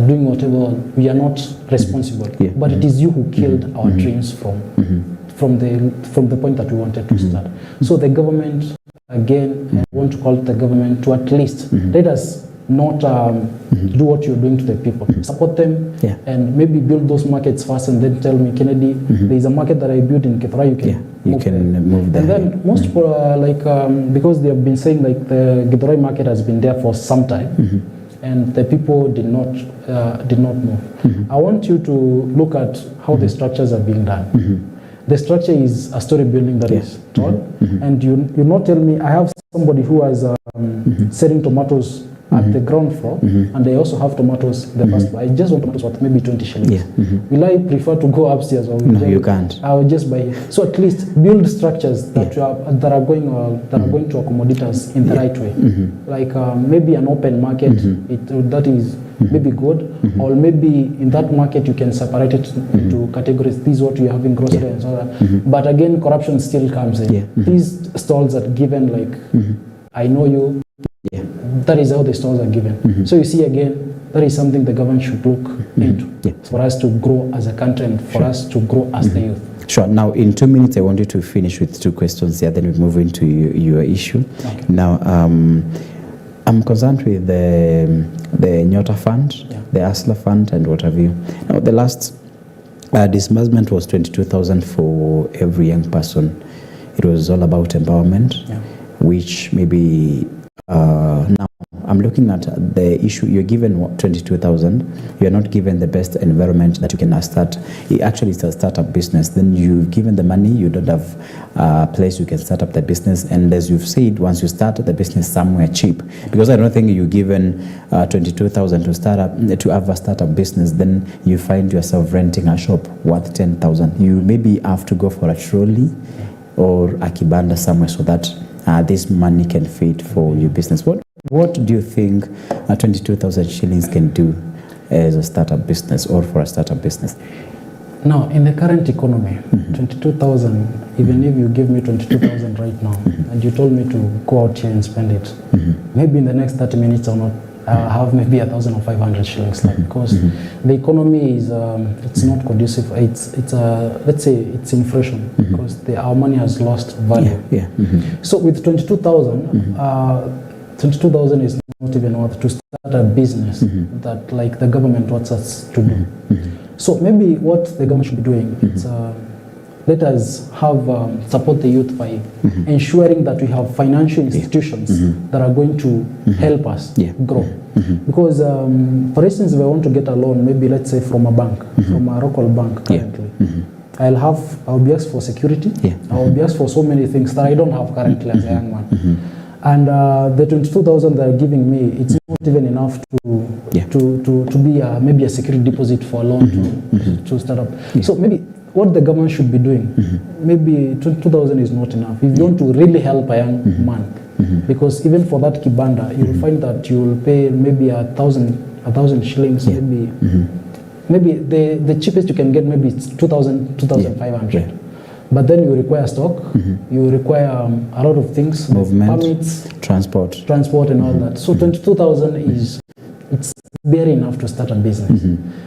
doing whatever. We are not responsible. But it is you who killed our dreams from the point that we wanted to start. So the government, again, I want to call it the government to at least let us not do what you're doing to the people. Support them and maybe build those markets first and then tell me, Kennedy, there is a market that I built in Kithra, you can move there. And then most people, because they have been saying like the Githurai market has been there for some time, and the people did not move. I want you to look at how the structures are being done. The structure is a story building that is tall, and you not tell me I have somebody who has selling tomatoes at the ground floor, and they also have tomatoes in the first floor. I just want tomatoes worth maybe 20 shillings. Will I prefer to go upstairs? Or no, you can't. I will just buy. So at least build structures that are going to accommodate us in the right way. Like maybe an open market. That is maybe good, or maybe in that market you can separate it into categories. This is what you have in grocery and so that. But again, corruption still comes in. These stalls are given like, I know you. That is how the stalls are given. So you see again, that is something the government should look into for us to grow as a country and for us to grow as the youth. Sure. Now, in 2 minutes, I want you to finish with 2 questions here, then we move into your issue. Now, I'm concerned with the Nyota Fund, the Hustler Fund, and what have you. Now, the last disbursement was 22,000 for every young person. It was all about empowerment, which maybe now I'm looking at the issue. You're given 22,000. You're not given the best environment that you can start. Actually, it's a startup business. Then you've given the money. You don't have a place you can start up the business. And as you've said, once you start the business somewhere cheap, because I don't think you're given 22,000 to start up to have a startup business. Then you find yourself renting a shop worth 10,000. You maybe have to go for a trolley or a kibanda somewhere so that this money can feed for your business. What do you think 22,000 shillings can do as a startup business or for a startup business? Now, in the current economy, 22,000, even if you give me 22,000 right now, and you told me to go out here and spend it, maybe in the next 30 minutes I'll have maybe 1,500 shillings left, because the economy is it's not conducive. It's let's say it's inflation, because our money has lost value. So with 22,000, 22,000 is not even worth to start a business that like the government wants us to do. So maybe what the government should be doing is let us have support the youth by ensuring that we have financial institutions that are going to help us grow. Because for instance, if I want to get a loan, maybe let's say from a bank, from a local bank currently, I'll be asked for security. I'll be asked for so many things that I don't have currently as a young man. And the 22,000 they're giving me, it's not even enough to be maybe a security deposit for a loan to start up. So maybe what the government should be doing, maybe 22,000 is not enough. If you want to really help a young man, because even for that kibanda, you will find that you will pay maybe 1,000 shillings, maybe the cheapest you can get maybe it's 2,000, 2,500. But then you require stock, you require a lot of things, movement, permits, transport and all that. So 22,000 it's barely enough to start a business.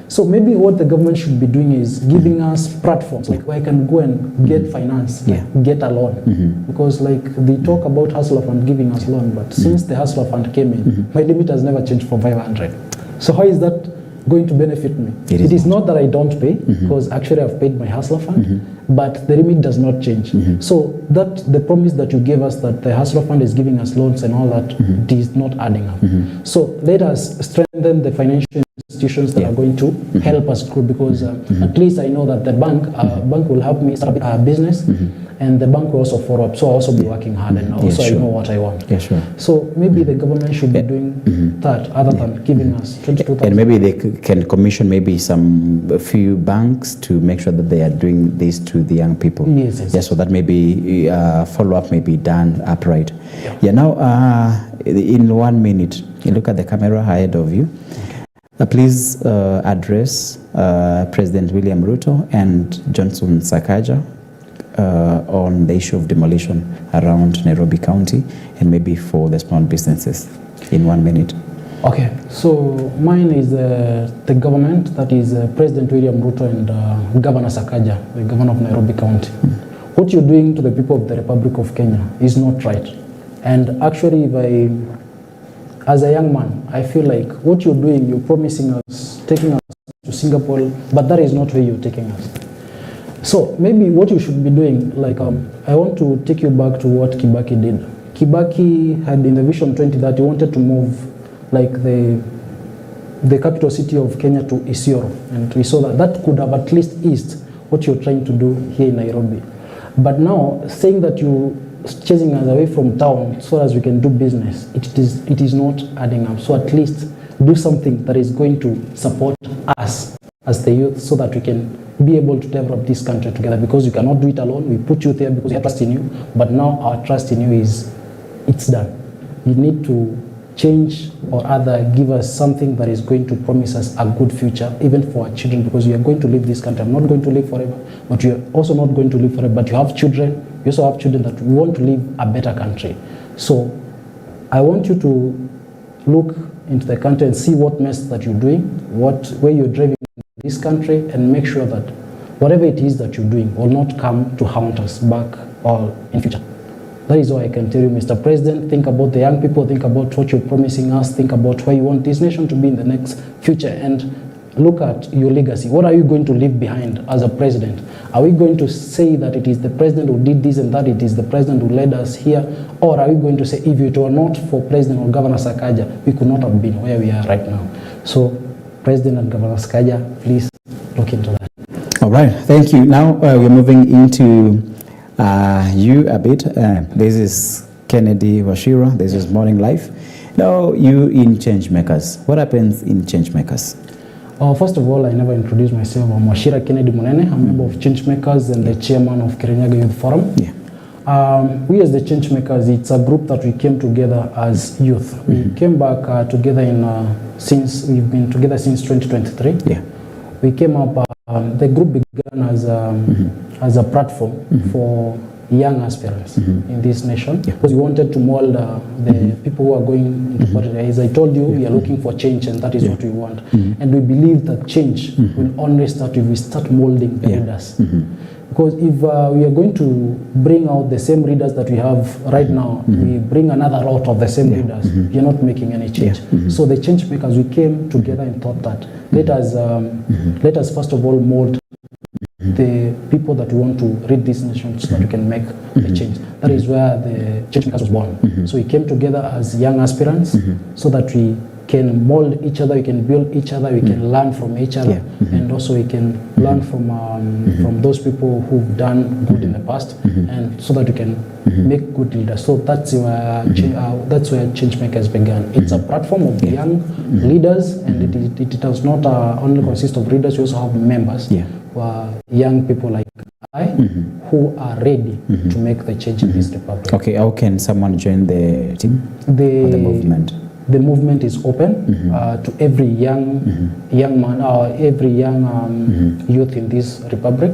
So maybe what the government should be doing is giving us platforms like where I can go and get finance, get a loan. Because like they talk about Hustler Fund giving us loan, but since the Hustler Fund came in, my limit has never changed from 500. So how is that going to benefit me? It is not that I don't pay, because actually I've paid my Hustler Fund, but the limit does not change. So that the promise that you gave us that the Hustler Fund is giving us loans and all that is not adding up. So let us strengthen the financial institutions that are going to help us grow, because at least I know that the bank will help me start a business, And the bank will also follow up. So I'll also be working hard, and also I know what I want. Yeah, sure. So maybe the government should be doing that other than giving us 22,000. And maybe they can commission maybe a few banks to make sure that they are doing this to the young people. Yes. So that maybe follow-up may be done upright. Yeah, now in 1 minute, you look at the camera ahead of you. Please address President William Ruto and Johnson Sakaja on the issue of demolition around Nairobi County and maybe for the small businesses in 1 minute. Okay, so mine is the government, that is President William Ruto and Governor Sakaja, the governor of Nairobi County. What you're doing to the people of the Republic of Kenya is not right. And actually, as a young man, I feel like what you're doing, you're promising us, taking us to Singapore, but that is not where you're taking us. So maybe what you should be doing, like I want to take you back to what Kibaki did. Kibaki had in the Vision 2030 wanted to move like the capital city of Kenya to Isiolo, and we saw that could have at least eased what you're trying to do here in Nairobi. But now saying that you're chasing us away from town so as we can do business, it is not adding up. So at least do something that is going to support us as the youth so that we can be able to develop this country together, because you cannot do it alone. We put you there because we have trust in you, but now our trust in you it's done. You need to change or rather give us something that is going to promise us a good future, even for our children, because we are going to leave this country. I'm not going to live forever, but you are also not going to live forever, but you have children. You also have children that we want to live a better country. So I want you to look into the country and see what mess that you're doing, where you're driving this country, and make sure that whatever it is that you're doing will not come to haunt us back or in future. That is all I can tell you, Mr. President. Think about the young people, think about what you're promising us, think about where you want this nation to be in the next future, and look at your legacy. What are you going to leave behind as a president? Are we going to say that it is the president who did this and that it is the president who led us here? Or are we going to say if it were not for President or Governor Sakaja, we could not have been where we are right now? So President and Governor Sakaja, please look into that. All right, thank you. Now we're moving into you a bit. This is Kennedy Washira. This is Morning Life. Now you in Changemakers. What happens in Changemakers? First of all, I never introduced myself. I'm Washira Kennedy Munene. I'm a member of Changemakers and the chairman of Kirinyaga Youth Forum. Yeah. We as the Changemakers, it's a group that we came together as youth. We came back together since we've been together since 2023. Yeah. We came up. The group began as a platform for young aspirants in this nation, because we wanted to mold the people who are going into politics. As I told you, we are looking for change, and that is what we want. And we believe that change will only start if we start molding the leaders. Because if we are going to bring out the same leaders that we have right now, we bring another lot of the same leaders, we are not making any change. So the change makers, we came together and thought that let us first of all mold the people that we want to lead this nation so that we can make the change. That is where the change makers was born. So we came together as young aspirants so that we can mold each other, we can build each other, we can learn from each other, and also we can learn from those people who've done good in the past, and so that we can make good leaders. So that's where Changemakers began. It's a platform of young leaders, and it does not only consist of leaders. We also have members who are young people like I, who are ready to make the change in this republic. Okay, how can someone join the team or the movement? The movement is open to every young man or every young youth in this republic.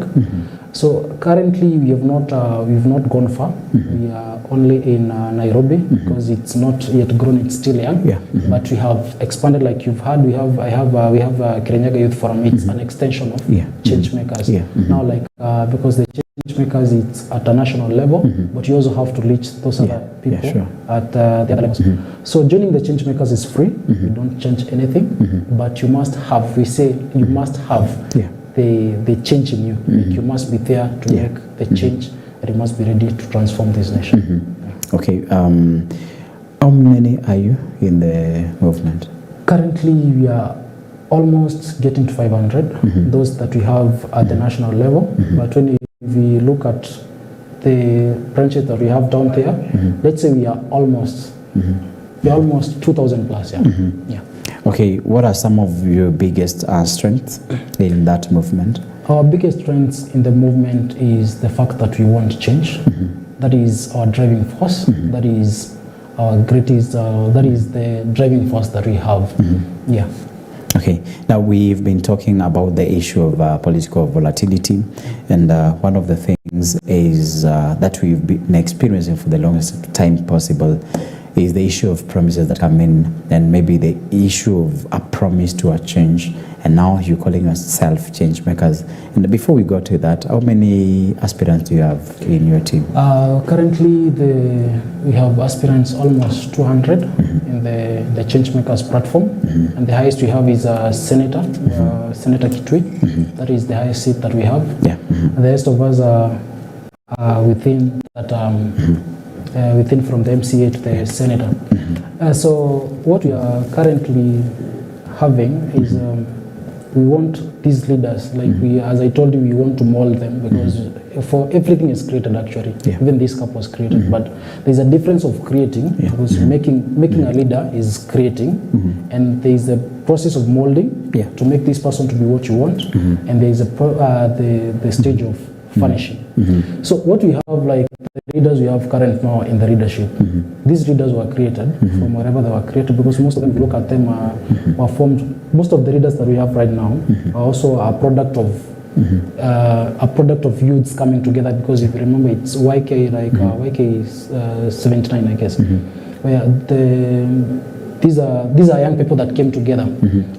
So currently we've not gone far. We are only in Nairobi because it's not yet grown; it's still young. But we have expanded, like you've heard. We have Kirinyaga Youth Forum. It's an extension of Changemakers. Now, like because the Changemakers, it's at a national level, but you also have to reach those other people at the other levels. So joining the Changemakers is free. You don't change anything, but you must have. We say you must have the change in you. Like you must be there to make the change, and you must be ready to transform this nation. Okay. How many are you in the movement? Currently, we are almost getting to 500. Those that we have at the national level, but when we look at the branches that we have down there, let's say we are almost 2,000 plus. Yeah. Okay, what are some of your biggest strengths in that movement? Our biggest strengths in the movement is the fact that we want change. That is our driving force. That is our greatest. That is the driving force that we have. Yeah. Okay, now we've been talking about the issue of political volatility, and one of the things is that we've been experiencing for the longest time possible is the issue of promises that come in, and maybe the issue of a promise to a change, and now you're calling yourself change makers. And before we go to that, how many aspirants do you have in your team? Currently, we have aspirants almost 200 in the change makers platform, and the highest we have is Senator Kitui. That is the highest seat that we have. And the rest of us are within that. Within from the MCA to the Senator. So what we are currently having is we want these leaders, like as I told you, we want to mold them, because for everything is created actually. Even this cup was created, but there's a difference of creating, because making a leader is creating, and there is a process of molding to make this person to be what you want, and there is the stage of furnishing. So what we have, like the leaders we have current now in the leadership, these leaders were created from wherever they were created, because most of them, if you look at them, were formed. Most of the leaders that we have right now are also a product of youths coming together, because if you remember, it's YK, like YK is 79, I guess, where these are young people that came together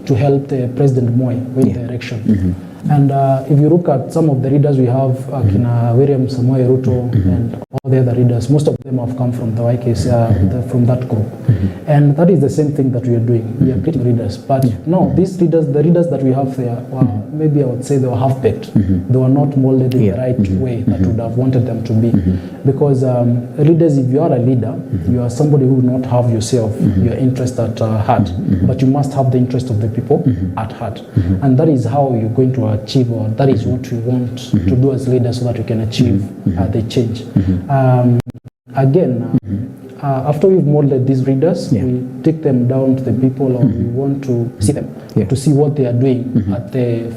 to help the President Moi win the election. And if you look at some of the leaders we have, William Samoei Ruto and all the other leaders, most of them have come from the YKs, from that group. And that is the same thing that we are doing. We are creating leaders. But no, these leaders, the leaders that we have there, well, maybe I would say they were half-baked. They were not molded in the right way that would have wanted them to be. Because leaders, if you are a leader, you are somebody who will not have yourself, your interest at heart, but you must have the interest of the people at heart. And that is how you're going to achieve, or that is what we want to do as leaders, so that we can achieve the change. Again, after we've molded these leaders, we take them down to the people, or we want to see them, to see what they are doing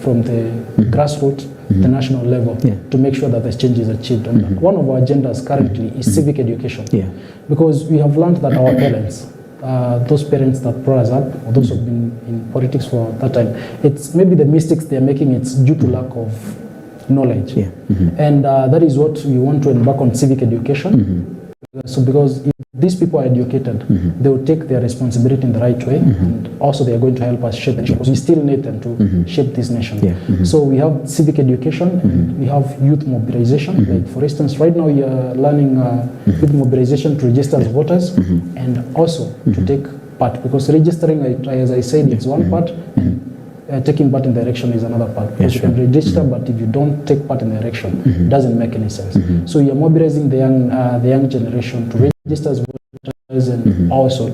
from the grassroots, the national level, to make sure that the change is achieved. And one of our agendas currently is civic education, because we have learned that our parents, those parents that brought us up, or those who have been in politics for that time, it's maybe the mistakes they're making, it's due to lack of knowledge. And that is what we want to embark on, civic education. So because if these people are educated, they will take their responsibility in the right way, and also they are going to help us shape the nation, because we still need them to shape this nation. So we have civic education, and we have youth mobilization. Like for instance, right now we are learning youth mobilization to register as voters, and also to take part, because registering, as I said, it's one part, and taking part in the election is another part. Because you can register, but if you don't take part in the election, it doesn't make any sense. So you are mobilizing the young generation to register as voters, and also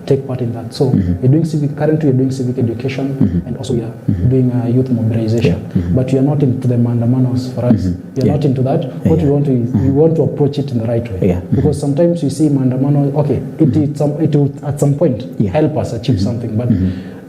take part in that. So we're doing currently we're doing civic education, and also we are doing youth mobilization. But we are not into the mandamanos for us. We are not into that. What we want to is, we want to approach it in the right way. Because sometimes you see mandamano, okay, it will at some point help us achieve something, but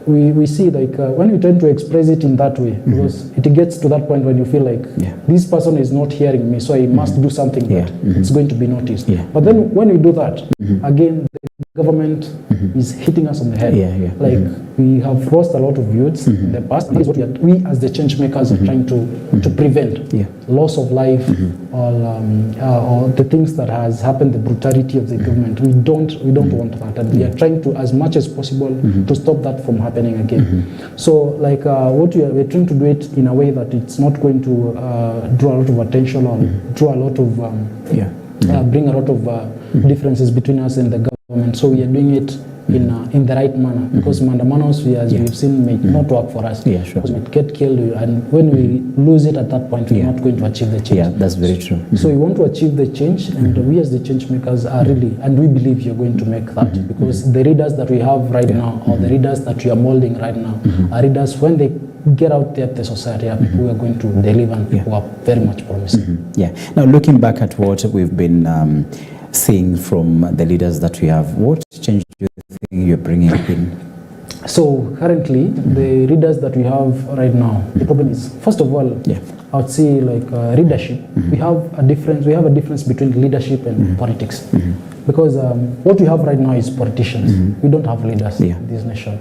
we see, like when we tend to express it in that way, because it gets to that point when you feel like this person is not hearing me, so I must do something that it's going to be noticed. But then when we do that, again, the government is hitting us on the head. Like we have lost a lot of youths in the past. This is what we as the change makers are trying to prevent. Loss of life, or the things that has happened, the brutality of the government. We don't want that, and we are trying to, as much as possible, to stop that from happening again. So like what we're trying to do it in a way that it's not going to draw a lot of attention, or draw a lot of bring a lot of differences between us and the government. So we are doing it in the right manner, because mandamanos, as we've seen, may not work for us. Because we get killed, and when we lose it at that point, we're not going to achieve the change. That's very true. So we want to achieve the change, and we as the change makers are really, and we believe you're going to make that, because the leaders that we have right now, or the leaders that we are molding right now, are leaders, when they get out there to the society are people who are going to deliver and people who are very much promising. Yeah. Now, looking back at what we've been seeing from the leaders that we have, what change do you think you're bringing in? So currently, the leaders that we have right now, the problem is, first of all, I would say like leadership. We have a difference between leadership and politics. Because what we have right now is politicians. We don't have leaders in this nation.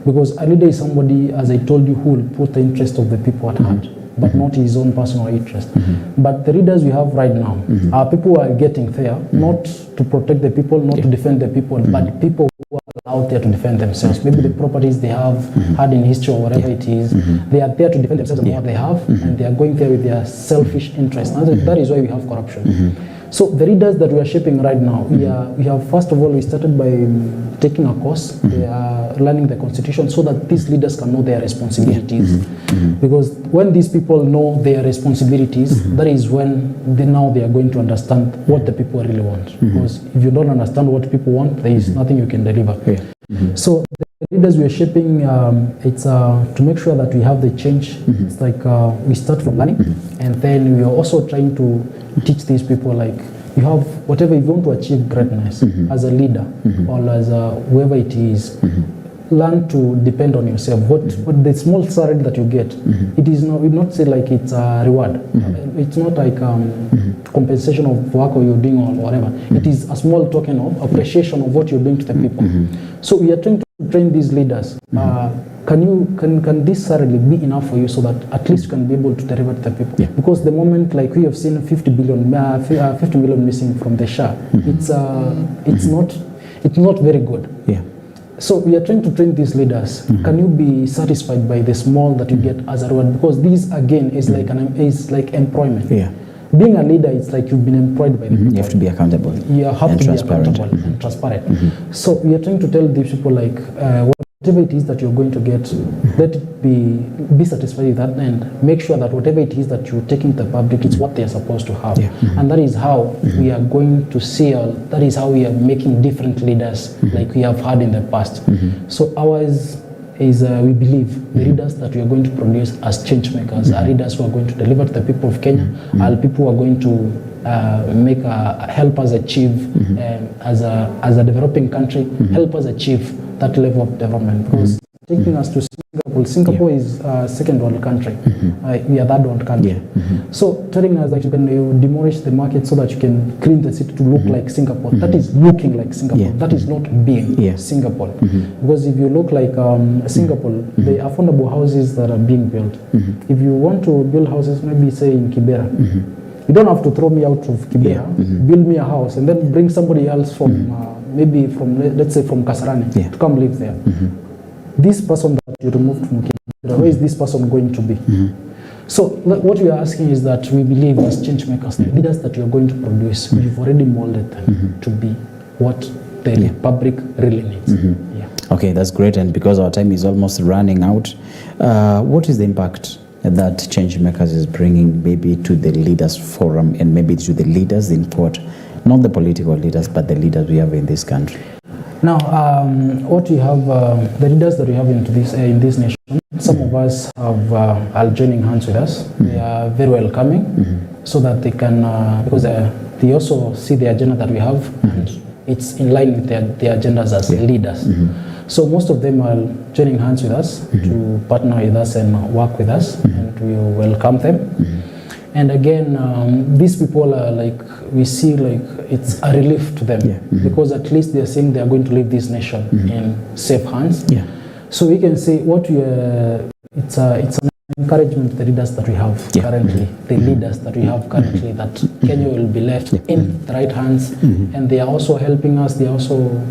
Because a leader is somebody, as I told you, who will put the interest of the people at heart, but not his own personal interest. But the leaders we have right now are people who are getting there, not to protect the people, not to defend the people, but people who are out there to defend themselves. Maybe the properties they have had in history or whatever it is, they are there to defend themselves and what they have, and they are going there with their selfish interests. And that is why we have corruption. So the leaders that we are shaping right now, we have first of all, we started by taking a course. They are learning the constitution so that these leaders can know their responsibilities. Because when these people know their responsibilities, that is when now they are going to understand what the people really want. Because if you don't understand what people want, there is nothing you can deliver. So the leaders we are shaping, it's to make sure that we have the change. It's like we start from learning, and then we are also trying to teach these people, like, you have whatever you want to achieve greatness as a leader or as whoever it is, learn to depend on yourself. What the small salary that you get, it is not, we not say like it's a reward. It's not like compensation of work or you're doing or whatever. It is a small token of appreciation of what you're doing to the people. So we are trying to train these leaders. Can this salary be enough for you so that at least you can be able to deliver to the people? Because the moment, like we have seen 50 million missing from the SHA, it's not very good. So we are trying to train these leaders. Can you be satisfied by the small that you get as a reward? Because this again is like employment. Being a leader, it's like you've been employed by the people. You have to be accountable. You have to be accountable and transparent. So we are trying to tell these people, like, whatever it is that you're going to get, let it be satisfied with that, and make sure that whatever it is that you're taking to the public, it's what they're supposed to have. And that is how we are going to see, that is how we are making different leaders like we have had in the past. So ours is, we believe, the leaders that we are going to produce as change makers are leaders who are going to deliver to the people of Kenya, are people who are going to help us achieve, as a developing country, help us achieve that level of development. Because taking us to Singapore is a second world country. We are third world country. So telling us that you can demolish the market so that you can clean the city to look like Singapore, that is looking like Singapore. That is not being Singapore. Because if you look like Singapore, the affordable houses that are being built, if you want to build houses, maybe say in Kibera, you don't have to throw me out of Kibera, build me a house, and then bring somebody else from maybe from, let's say, from Kasarani to come live there. This person that you removed from Kibera, where is this person going to be? So what we are asking is that we believe as change makers, the leaders that you are going to produce, we've already molded them to be what the public really needs. Okay, that's great. And because our time is almost running out, what is the impact that change makers is bringing maybe to the leaders forum and maybe to the leaders in court, not the political leaders, but the leaders we have in this country? Now, what we have, the leaders that we have in this nation, some of us are joining hands with us. They are very welcoming, so that they can, because they also see the agenda that we have, and it's in line with their agendas as leaders. So most of them are joining hands with us to partner with us and work with us, and we welcome them. And again, these people are like, we see like it's a relief to them, because at least they are saying they are going to leave this nation in safe hands. So we can say what we it's an encouragement to the leaders that we have currently, the leaders that we have currently, that Kenya will be left in the right hands, and they are also helping us. They are also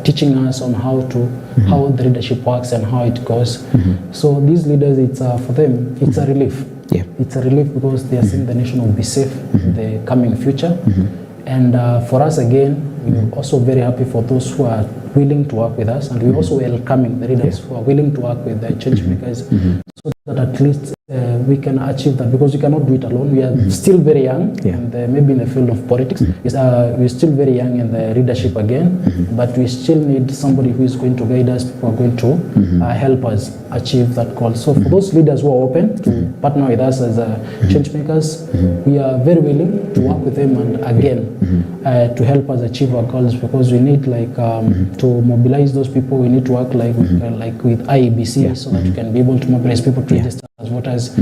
teaching us on how the leadership works and how it goes. So these leaders, it's for them, it's a relief. It's a relief because they are saying the nation will be safe in the coming future. And for us, again, we're also very happy for those who are willing to work with us, and we're also welcoming the leaders who are willing to work with the change makers, so that at least we can achieve that, because we cannot do it alone. We are still very young, and maybe in the field of politics. We're still very young in the leadership again, but we still need somebody who is going to guide us, who are going to help us achieve that goal. So for those leaders who are open to partner with us as change makers, we are very willing to work with them and again to help us achieve our goals, because we need to mobilize those people. We need to work like with IEBC so that we can be able to mobilize people to register as voters.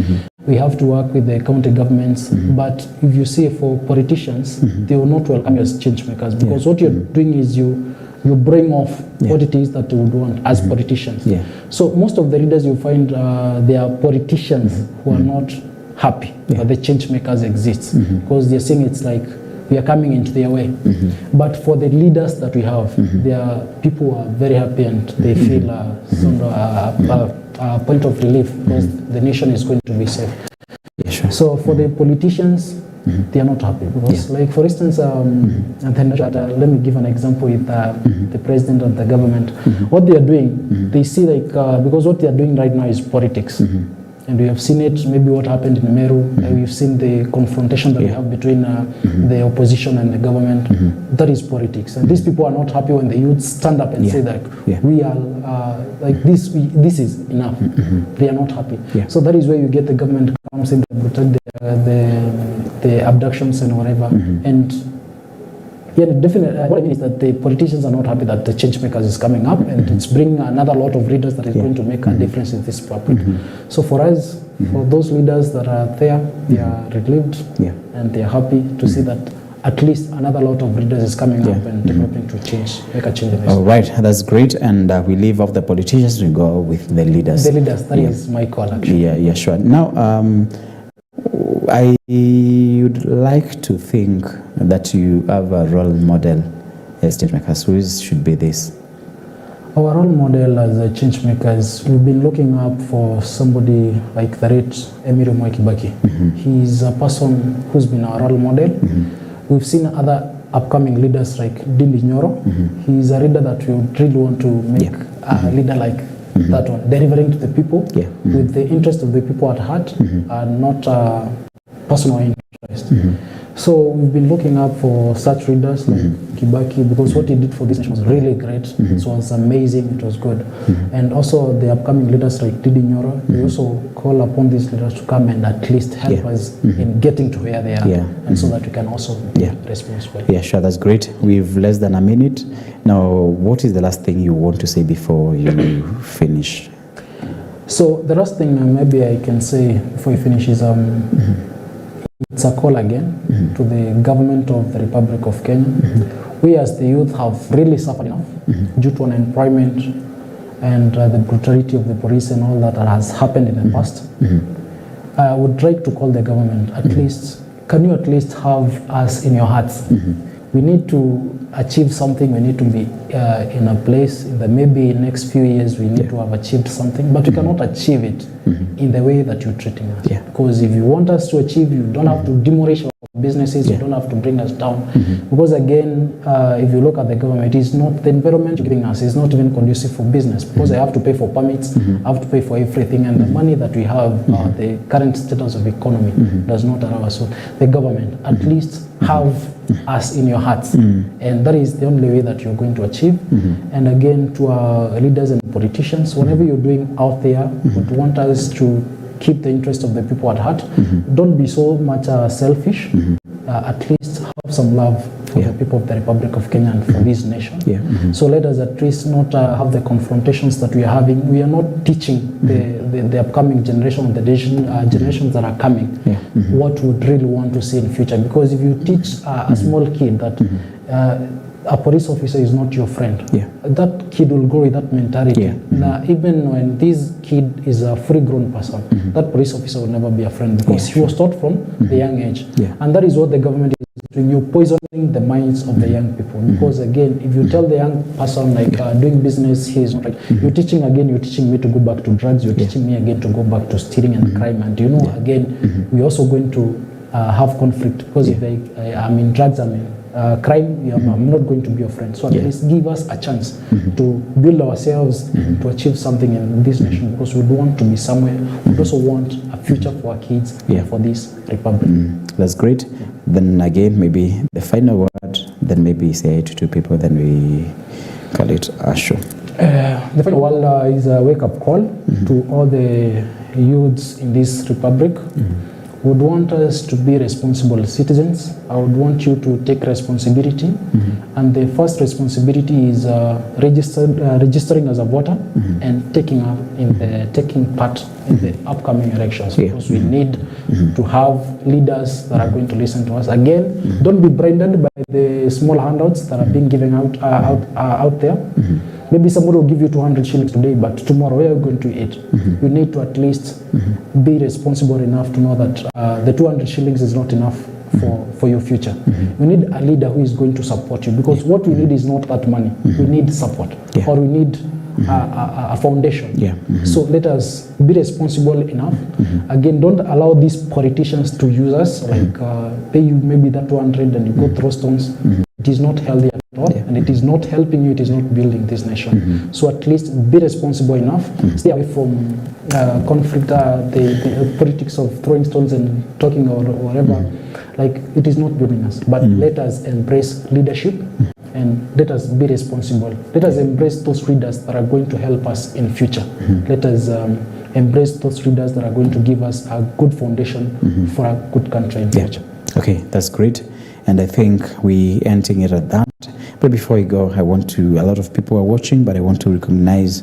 We have to work with the county governments, but if you see for politicians, they will not welcome you as change makers, because what you're doing is you bring off what it is that they would want as politicians. So most of the leaders you find, they are politicians who are not happy that the change makers exist, because they're saying it's like we are coming into their way. But for the leaders that we have, they are people who are very happy, and they feel a point of relief, because the nation is going to be safe. So for the politicians, they are not happy, because like for instance, let me give an example with the president and the government. What they are doing, they see because what they are doing right now is politics. And we have seen it, maybe what happened in Meru. We've seen the confrontation that we have between the opposition and the government. That is politics. And these people are not happy when the youth stand up and say that we are like this, this is enough. They are not happy. So that is where you get the government comes in, the abductions and whatever. And definitely, what I mean is that the politicians are not happy that the change makers is coming up, and it's bringing another lot of leaders that is going to make a difference in this public. So for us, for those leaders that are there, they are relieved and they are happy to see that at least another lot of leaders is coming up and developing to change, make a change in this. All right, that's great. And we leave off the politicians, we go with the leaders. The leaders, that is my call actually. Yeah, sure. Now, I would like to think that you have a role model as change makers. Who should be this? Our role model as a change makers, we've been looking up for somebody like the late Emilio Moi Kibaki. He's a person who's been our role model. We've seen other upcoming leaders like Dindi Nyoro. He's a leader that we would really want to make a leader like that one, delivering to the people with the interest of the people at heart and not personal interest. So we've been looking up for such leaders like Kibaki, because what he did for this nation was really great. It was amazing, it was good. And also the upcoming leaders like Dindi Nyoro, we also call upon these leaders to come and at least help us in getting to where they are, and so that we can also be responsible. Yeah, sure, that's great. We've less than a minute. Now, what is the last thing you want to say before you finish? So the last thing maybe I can say before you finish is it's a call again to the government of the Republic of Kenya. We as the youth have really suffered enough due to unemployment and the brutality of the police and all that has happened in the past. I would like to call the government, at least, can you at least have us in your hearts? We need to achieve something. We need to be in a place that maybe in the next few years we need to have achieved something, but we cannot achieve it in the way that you're treating us. Because if you want us to achieve, you don't have to demolish our businesses, you don't have to bring us down. Because again, if you look at the government, it is not, the environment you're giving us is not even conducive for business, because I have to pay for permits, I have to pay for everything, and the money that we have, the current status of economy does not allow us. So the government, at least have us in your hearts, and that is the only way that you're going to achieve. And again, to our leaders and politicians, whatever you're doing out there, would want us to keep the interest of the people at heart. Don't be so much selfish. At least have some love for the people of the Republic of Kenya and for this nation. So let us at least not have the confrontations that we are having. We are not teaching the upcoming generation, the generations that are coming, what we would really want to see in future. Because if you teach a small kid that a police officer is not your friend, that kid will grow with that mentality. Now, even when this kid is a fully grown person, that police officer will never be a friend, because he was taught from the young age. And that is what the government is doing. You're poisoning the minds of the young people. Because again, if you tell the young person like doing business, he is not right. You're teaching me to go back to drugs. You're teaching me again to go back to stealing and crime. And again, we're also going to have conflict, because if I'm in drugs, I'm in crime, I'm not going to be your friend. So at least give us a chance to build ourselves, to achieve something in this nation, because we don't want to be somewhere. We also want a future for our kids and for this republic. That's great. Then again, maybe the final word, then maybe say it to two people, then we call it a show. The final word is a wake-up call to all the youths in this republic. Would want us to be responsible citizens. I would want you to take responsibility, and the first responsibility is registering as a voter and taking part in the upcoming elections, because we need to have leaders that are going to listen to us. Again, don't be blinded by the small handouts that are being given out there. Maybe somebody will give you 200 shillings today, but tomorrow where are you going to eat? You need to at least be responsible enough to know that the 200 shillings is not enough for your future. You need a leader who is going to support you, because what we need is not that money. We need support, or we need a foundation. So let us be responsible enough. Again, don't allow these politicians to use us, like pay you maybe that 200 and you go throw stones. It is not healthy at all, and it is not helping you, it is not building this nation. So at least be responsible enough, stay away from conflict, the politics of throwing stones and talking or whatever. Like, it is not building us, but let us embrace leadership and let us be responsible. Let us embrace those leaders that are going to help us in future. Let us embrace those leaders that are going to give us a good foundation for a good country in future. Okay, that's great. And I think we ending it at that. But before we go, a lot of people are watching, but I want to recognize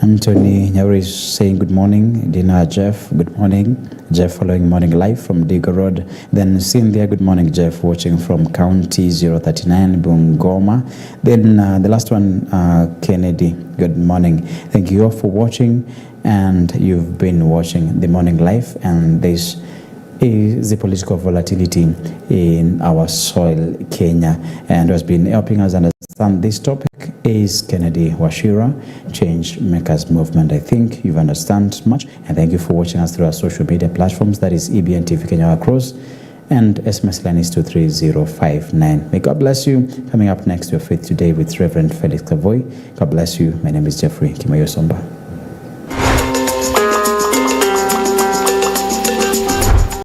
Anthony Nyawuri is saying good morning. Dina Jeff, good morning. Jeff following morning live from Digo Road. Then Cynthia, good morning. Jeff watching from County 039, Bungoma. Then the last one, Kennedy, good morning. Thank you all for watching, and you've been watching the morning live, and this is the political volatility in our soil, Kenya. And who has been helping us understand this topic is Kennedy Wachira, Change Makers Movement. I think you've understood much, and thank you for watching us through our social media platforms. That is EBN TV Kenya across, and SMS line is 23059. May God bless you. Coming up next, your Faith Today with Reverend Felix Kavoy. God bless you. My name is Jeffrey Kimayo Somba.